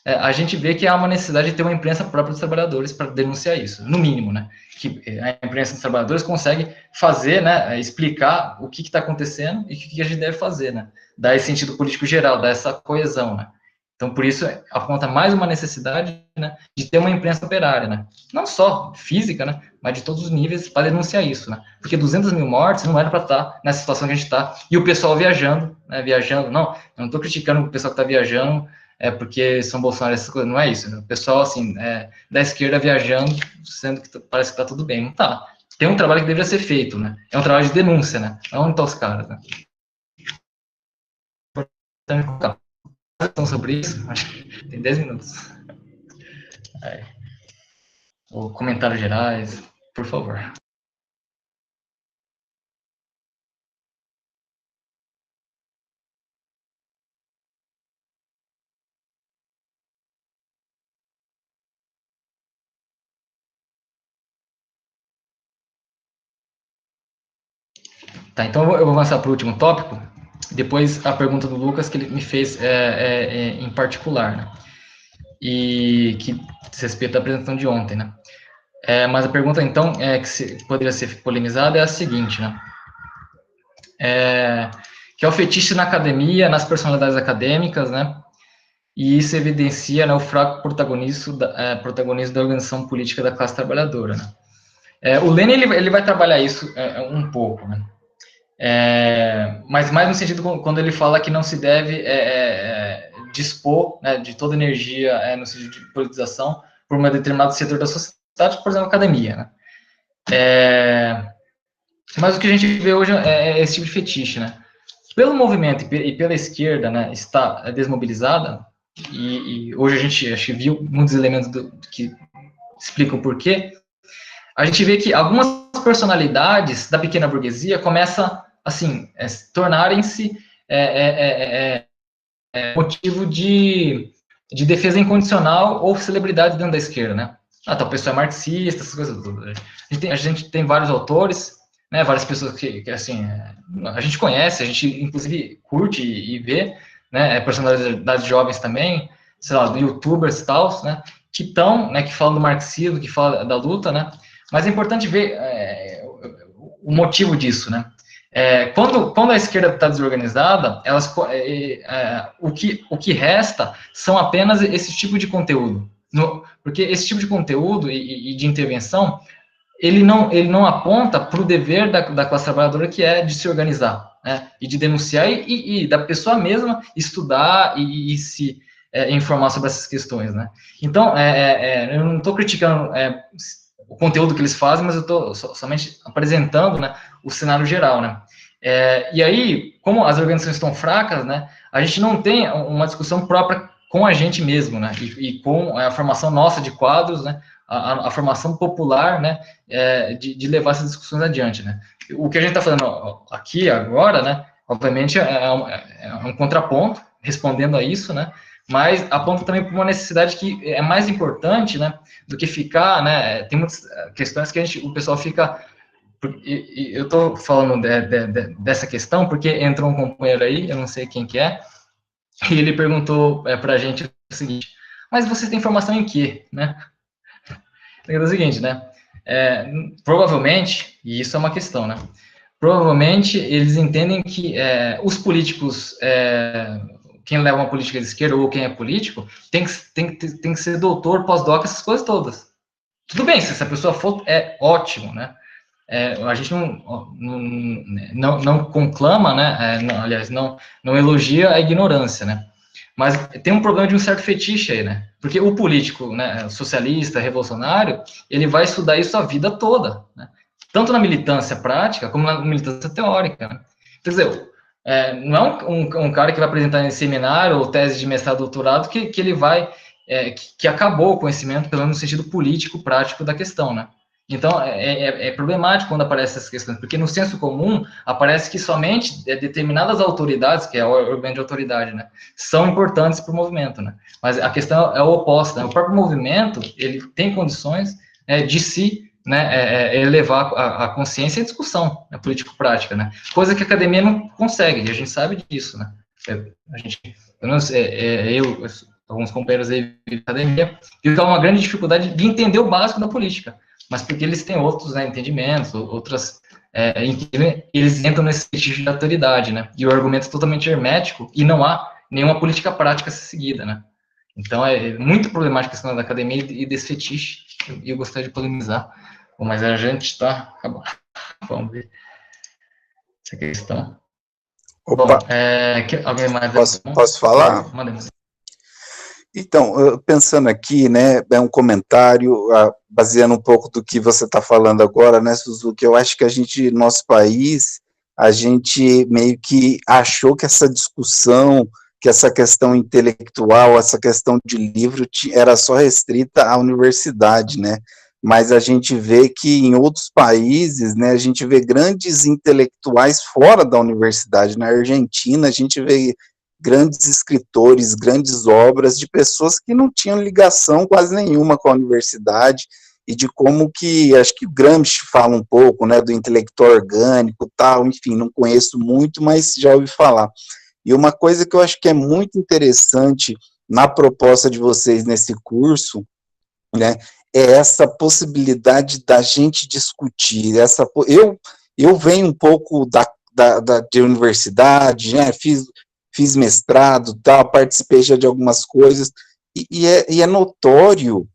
a gente vê que há uma necessidade de ter uma imprensa própria dos trabalhadores para denunciar isso, no mínimo, né? Que a imprensa dos trabalhadores consegue fazer, né, explicar o que está acontecendo e o que a gente deve fazer, né? Dar esse sentido político geral, dar essa coesão, né? Então, por isso, aponta mais uma necessidade, né, de ter uma imprensa operária, né? Não só física, né, mas de todos os níveis para denunciar isso, né? Porque 200 mil mortes não era para estar nessa situação que a gente está. E o pessoal viajando, né, não, eu não estou criticando o pessoal que está viajando, porque são bolsonaristas, não é isso, né? O pessoal, assim, da esquerda viajando, sendo que parece que está tudo bem, não tá. Tem um trabalho que deveria ser feito, né? É um trabalho de denúncia, né? Onde estão os caras, né? Então, sobre isso, acho que tem 10 minutos. Ou comentários gerais, por favor. Tá, então eu vou avançar para o último tópico, depois a pergunta do Lucas que ele me fez em particular, né? E que diz respeito à apresentação de ontem, né? Mas a pergunta, então, que poderia ser polemizada é a seguinte, né? Que é o fetiche na academia, nas personalidades acadêmicas, né? E isso evidencia, né, o fraco protagonismo da organização política da classe trabalhadora, né? O Lenin ele vai trabalhar isso um pouco, né? Mas mais no sentido quando ele fala que não se deve dispor, né, de toda energia no sentido de politização por um determinado setor da sociedade, por exemplo, a academia, né? Mas o que a gente vê hoje é esse tipo de fetiche, né? Pelo movimento e pela esquerda, né, está desmobilizada, e hoje a gente acho que viu muitos elementos que explicam por quê, a gente vê que algumas personalidades da pequena burguesia começam, assim, tornarem-se motivo de defesa incondicional ou celebridade dentro da esquerda, né? Tal pessoa é marxista, essas coisas todas. A gente tem vários autores, né, várias pessoas que assim, a gente conhece, a gente inclusive curte e vê, né, personalidades jovens também, sei lá, youtubers e tal, né, que estão, né, que falam do marxismo, que falam da luta, né, mas é importante ver o motivo disso, né. Quando a esquerda está desorganizada, o que resta são apenas esse tipo de conteúdo, porque esse tipo de conteúdo e de intervenção ele não aponta para o dever da classe trabalhadora, que é de se organizar, né, e de denunciar, e da pessoa mesma estudar e se informar sobre essas questões, né? Então, eu não estou criticando o conteúdo que eles fazem, mas eu estou somente apresentando, né, o cenário geral, né? E aí, como as organizações estão fracas, né, a gente não tem uma discussão própria com a gente mesmo, né, e com a formação nossa de quadros, né, a formação popular, né, de levar essas discussões adiante, né. O que a gente está fazendo aqui agora, né, obviamente é um contraponto, respondendo a isso, né, mas aponta também para uma necessidade que é mais importante, né, do que ficar, né, tem muitas questões que o pessoal fica, eu estou falando dessa questão porque entrou um companheiro aí, eu não sei quem que é, e ele perguntou para a gente o seguinte, mas você tem formação em quê, né? É o seguinte, né, provavelmente, e isso é uma questão, né, provavelmente eles entendem que os políticos, quem leva uma política de esquerda ou quem é político, tem que ser doutor, pós-doc, essas coisas todas. Tudo bem, se essa pessoa for, é ótimo, né? A gente não conclama, né? Aliás, não elogia a ignorância, né? Mas tem um problema de um certo fetiche aí, né? Porque o político, né, socialista, revolucionário, ele vai estudar isso a vida toda, né? Tanto na militância prática, como na militância teórica, né? Quer dizer, não é um cara que vai apresentar em seminário ou tese de mestrado, doutorado, que ele vai, que acabou o conhecimento, pelo menos no sentido político, prático da questão, né? Então, é problemático quando aparecem essas questões, porque no senso comum aparece que somente determinadas autoridades, que é o órgão de autoridade, né, são importantes para o movimento, né? Mas a questão é o oposto, né? O próprio movimento, ele tem condições de si, né, elevar a consciência e a discussão, né, político-prática, né? Coisa que a academia não consegue, e a gente sabe disso, né? A gente, pelo menos alguns companheiros aí da academia, viu uma grande dificuldade de entender o básico da política, mas porque eles têm outros, né, entendimentos, outras, em que eles entram nesse tipo de autoridade, né, e o argumento é totalmente hermético, e não há nenhuma política prática a ser seguida, né. Então, é muito problemática a questão da academia e desse fetiche, e eu gostaria de polemizar. Bom, mas a gente está acabando. Vamos ver essa questão. Opa, Bom, alguém mais? posso falar? Mandemos. Então, pensando aqui, né, é um comentário, baseando um pouco do que você está falando agora, né, Suzuki, eu acho que a gente, nosso país, a gente meio que achou que essa discussão, que essa questão intelectual, essa questão de livro era só restrita à universidade, né, mas a gente vê que em outros países, né, a gente vê grandes intelectuais fora da universidade. Na Argentina, a gente vê grandes escritores, grandes obras de pessoas que não tinham ligação quase nenhuma com a universidade, e de como que, acho que o Gramsci fala um pouco, né, do intelectual orgânico, tal, enfim, não conheço muito, mas já ouvi falar. E uma coisa que eu acho que é muito interessante na proposta de vocês nesse curso, né, é essa possibilidade da gente discutir, eu venho um pouco de universidade, né, fiz mestrado, tal, participei já de algumas coisas, e é notório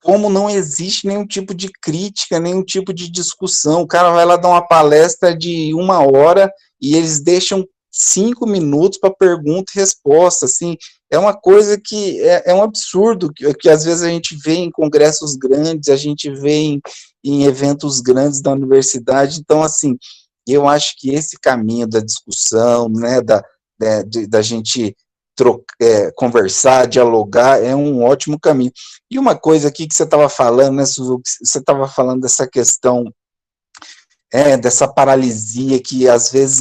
como não existe nenhum tipo de crítica, nenhum tipo de discussão. O cara vai lá dar uma palestra de 1 hora e eles deixam 5 minutos para pergunta e resposta, assim, é uma coisa que é um absurdo, que às vezes a gente vê em congressos grandes, a gente vê em eventos grandes da universidade. Então, assim, eu acho que esse caminho da discussão, né, da gente conversar, dialogar, é um ótimo caminho. E uma coisa aqui que você estava falando, né, Suzuki, você estava falando dessa questão, dessa paralisia que às vezes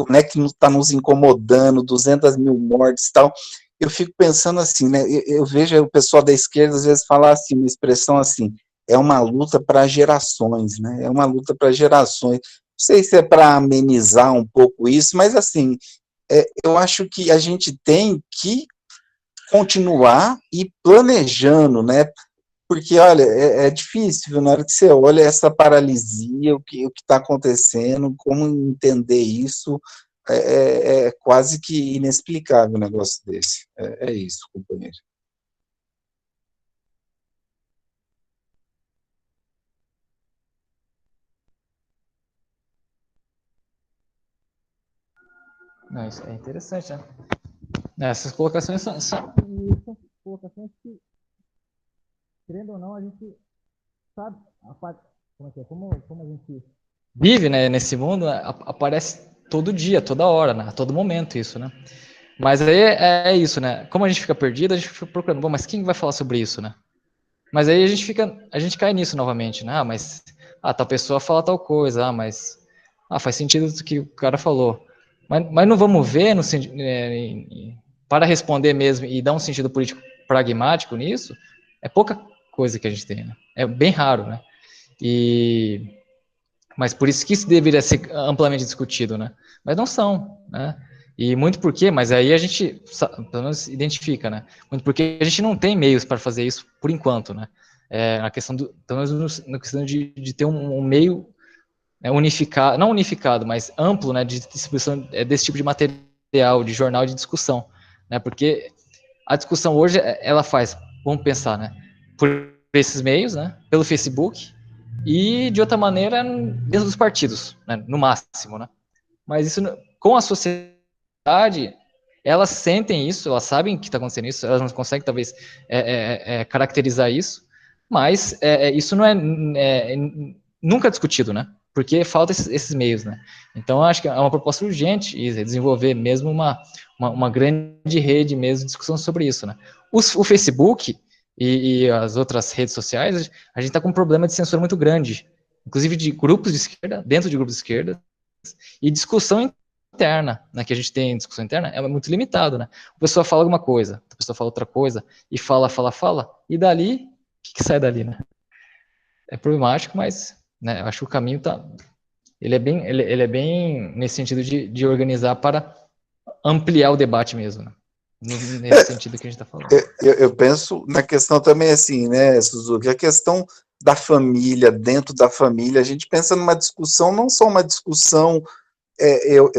né, que está nos incomodando, 200 mil mortes e tal. Eu fico pensando assim, né, eu vejo o pessoal da esquerda às vezes falar assim, uma expressão assim, é uma luta para gerações, né, é uma luta para gerações. Não sei se é para amenizar um pouco isso, mas assim, eu acho que a gente tem que continuar e planejando, né? Porque, olha, é difícil, viu? Na hora que você olha essa paralisia, o que está acontecendo, como entender isso, é quase que inexplicável um negócio desse. É isso, companheiro. Não, isso é interessante, né? Essas colocações são colocações que, querendo ou não, a gente sabe, como a gente vive, né, nesse mundo, aparece todo dia, toda hora, né, a todo momento isso, né? Mas aí é isso, né? Como a gente fica perdido, a gente fica procurando, bom, mas quem vai falar sobre isso, né? Mas aí a gente cai nisso novamente, né? Mas tal pessoa fala tal coisa, mas faz sentido o que o cara falou. Mas não vamos ver para responder mesmo e dar um sentido político pragmático nisso, é pouca coisa que a gente tem, né? É bem raro, né? Mas por isso que isso deveria ser amplamente discutido, né? Mas não são, né? E muito porque, mas aí a gente, pelo menos, identifica, né? Muito porque a gente não tem meios para fazer isso por enquanto, né? Na questão pelo menos na questão de ter um meio, né, unificado, não unificado, mas amplo, né, de distribuição desse tipo de material, de jornal de discussão, né? Porque a discussão hoje, ela faz, vamos pensar, né? Por esses meios, né? Pelo Facebook, e de outra maneira dentro dos partidos, né, no máximo, né? Mas isso com a sociedade, elas sentem isso, elas sabem que está acontecendo isso, elas não conseguem talvez caracterizar isso, mas isso não nunca discutido, né? Porque falta esses meios, né? Então acho que é uma proposta urgente desenvolver mesmo uma grande rede mesmo de discussão sobre isso, né? O Facebook e as outras redes sociais, a gente está com um problema de censura muito grande, inclusive de grupos de esquerda, dentro de grupos de esquerda, e discussão interna, né, que a gente tem discussão interna, é muito limitado, né? A pessoa fala alguma coisa, a pessoa fala outra coisa, e fala, e dali, o que sai dali, né? É problemático, mas, né, eu acho que o caminho ele é bem nesse sentido de organizar para ampliar o debate mesmo, né? Nesse sentido que a gente está falando. Eu penso na questão também assim, né, Suzuki, a questão da família, dentro da família, a gente pensa numa discussão, não só uma discussão,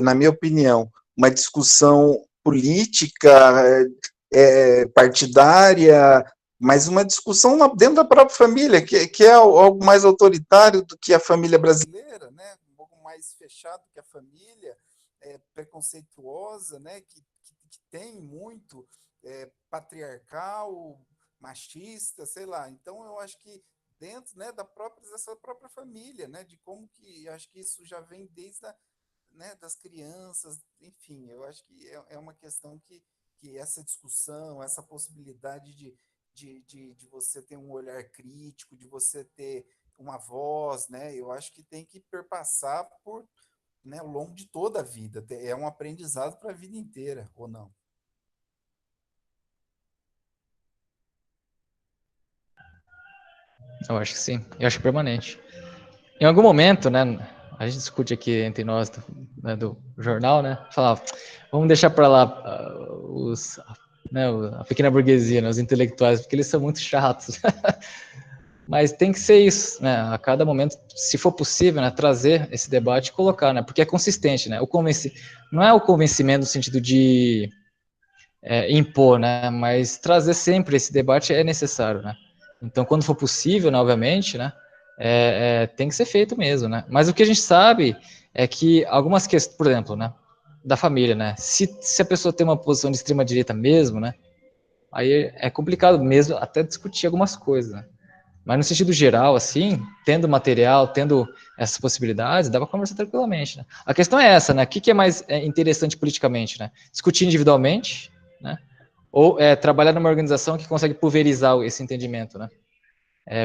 na minha opinião, uma discussão política, partidária, mas uma discussão dentro da própria família, que é algo mais autoritário do que a família brasileira, né, um pouco mais fechado que a família, preconceituosa, né, que tem muito patriarcal, machista, sei lá. Então, eu acho que dentro, né, dessa própria família, né, de como que, acho que isso já vem desde né, das crianças, enfim, eu acho que é uma questão que essa discussão, essa possibilidade de você ter um olhar crítico, de você ter uma voz, né, eu acho que tem que perpassar por, né, ao longo de toda a vida, é um aprendizado para a vida inteira, ou não? Eu acho que sim, eu acho que permanente. Em algum momento, né, a gente discute aqui entre nós do jornal, né, falar, vamos deixar para lá a pequena burguesia, né, os intelectuais, porque eles são muito chatos. Mas tem que ser isso, né, a cada momento, se for possível, né, trazer esse debate e colocar, né, porque é consistente, né, não é o convencimento no sentido de impor, né, mas trazer sempre esse debate é necessário, né. Então, quando for possível, né, obviamente, né, tem que ser feito mesmo, né. Mas o que a gente sabe é que algumas questões, por exemplo, né, da família, né, se a pessoa tem uma posição de extrema direita mesmo, né, aí é complicado mesmo até discutir algumas coisas, né. Mas no sentido geral, assim, tendo material, tendo essas possibilidades, dá para conversar tranquilamente, né. A questão é essa, né, o que é mais interessante politicamente, né, discutir individualmente, né, ou trabalhar numa organização que consegue pulverizar esse entendimento, né,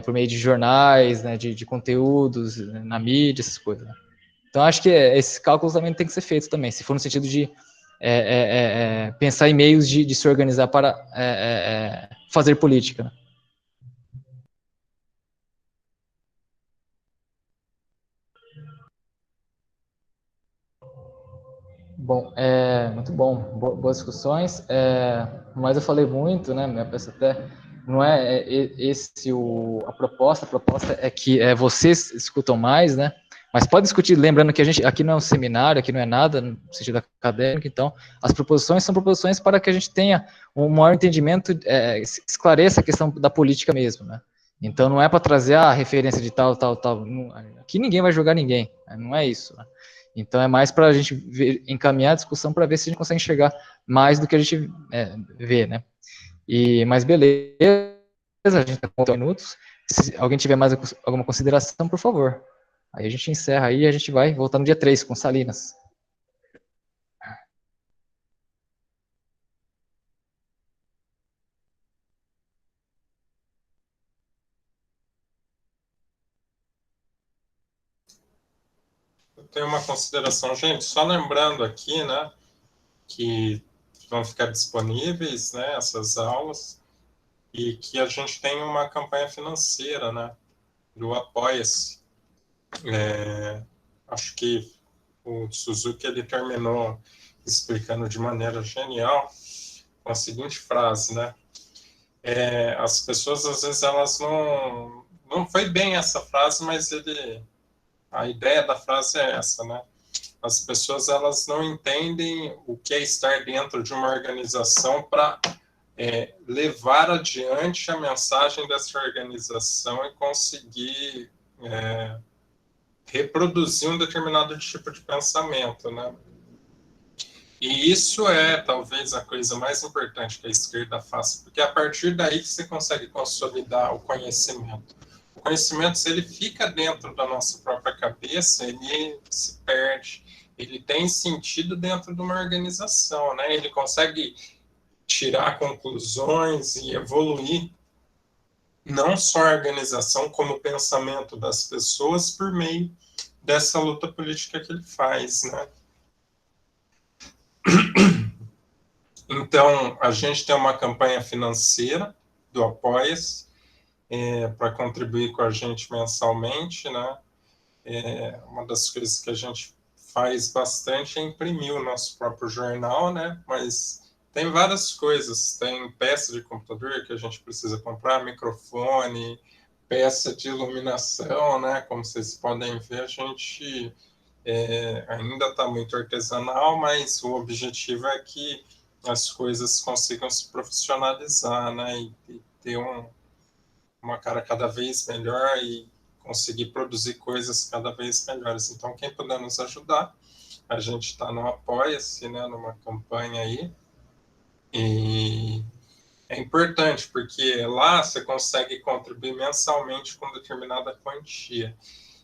por meio de jornais, né, de conteúdos, né, na mídia, essas coisas, né? Então, acho que esses cálculos também tem que ser feitos também, se for no sentido de pensar em meios de se organizar para fazer política, né? Bom, muito bom, boas discussões, mas eu falei muito, né, minha peça até, não a proposta é que vocês escutam mais, né, mas pode discutir, lembrando que a gente, aqui não é um seminário, aqui não é nada, no sentido acadêmico, então, as proposições são proposições para que a gente tenha um maior entendimento, esclareça a questão da política mesmo, né, então não é para trazer a referência de tal, aqui ninguém vai julgar ninguém, não é isso, né? Então é mais para a gente encaminhar a discussão para ver se a gente consegue enxergar mais do que a gente vê, né? Mas beleza, a gente está com 30 minutos. Se alguém tiver mais alguma consideração, por favor. Aí a gente encerra aí e a gente vai voltar no dia 3 com Salinas. Eu tenho uma consideração, gente, só lembrando aqui, né, que vão ficar disponíveis, né, essas aulas, e que a gente tem uma campanha financeira, né, do Apoia-se. Acho que o Suzuki, ele terminou explicando de maneira genial com a seguinte frase, né, as pessoas, às vezes, elas não foi bem essa frase, mas a ideia da frase é essa, né, as pessoas, elas não entendem o que é estar dentro de uma organização para levar adiante a mensagem dessa organização e conseguir reproduzir um determinado tipo de pensamento, né? E isso é, talvez, a coisa mais importante que a esquerda faça, porque é a partir daí que você consegue consolidar o conhecimento. O conhecimento, se ele fica dentro da nossa própria cabeça, ele se perde. Ele tem sentido dentro de uma organização, né? Ele consegue tirar conclusões e evoluir não só a organização, como o pensamento das pessoas por meio dessa luta política que ele faz, né? Então, a gente tem uma campanha financeira do Apoia-se para contribuir com a gente mensalmente, né? Uma das coisas que a gente faz bastante é imprimir o nosso próprio jornal, né? Mas tem várias coisas, tem peça de computador que a gente precisa comprar, microfone, peça de iluminação, né? Como vocês podem ver, a gente ainda está muito artesanal, mas o objetivo é que as coisas consigam se profissionalizar, né? E ter uma cara cada vez melhor e conseguir produzir coisas cada vez melhores. Então, quem puder nos ajudar, a gente está no Apoia-se, né? Numa campanha aí. E é importante, porque lá você consegue contribuir mensalmente com determinada quantia.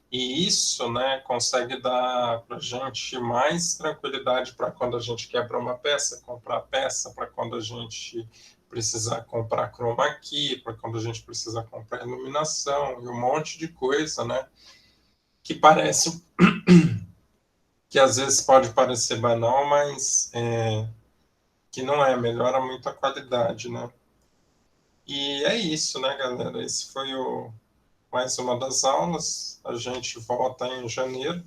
E isso, né, consegue dar para a gente mais tranquilidade para quando a gente quebra uma peça, comprar peça, para quando a gente precisar comprar chroma key, para quando a gente precisar comprar iluminação e um monte de coisa, né, que parece que às vezes pode parecer banal, mas que não é, melhora muito a qualidade, né. E é isso, né, galera? Esse foi mais uma das aulas. A gente volta em janeiro.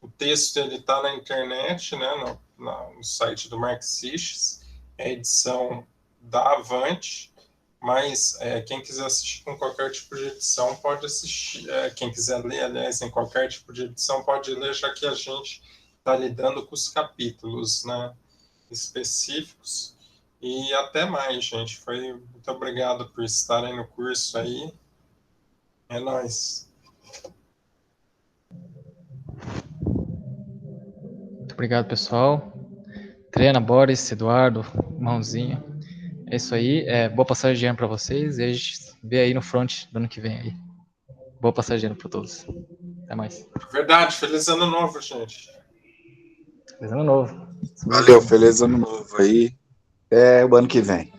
O texto está na internet, né, no site do Marxists, é a edição da Avante, mas quem quiser assistir com qualquer tipo de edição pode assistir. Quem quiser ler, aliás, em qualquer tipo de edição pode ler, já que a gente está lidando com os capítulos, né, específicos. E até mais, gente. Muito obrigado por estarem no curso aí. É nóis. Muito obrigado, pessoal. Trena, Boris, Eduardo, Mãozinha. É isso aí. Boa passagem de ano para vocês e a gente vê aí no front do ano que vem aí. Boa passagem de ano para todos. Até mais. Verdade. Feliz ano novo, gente. Feliz ano novo. Valeu, feliz ano novo aí. Até o ano que vem.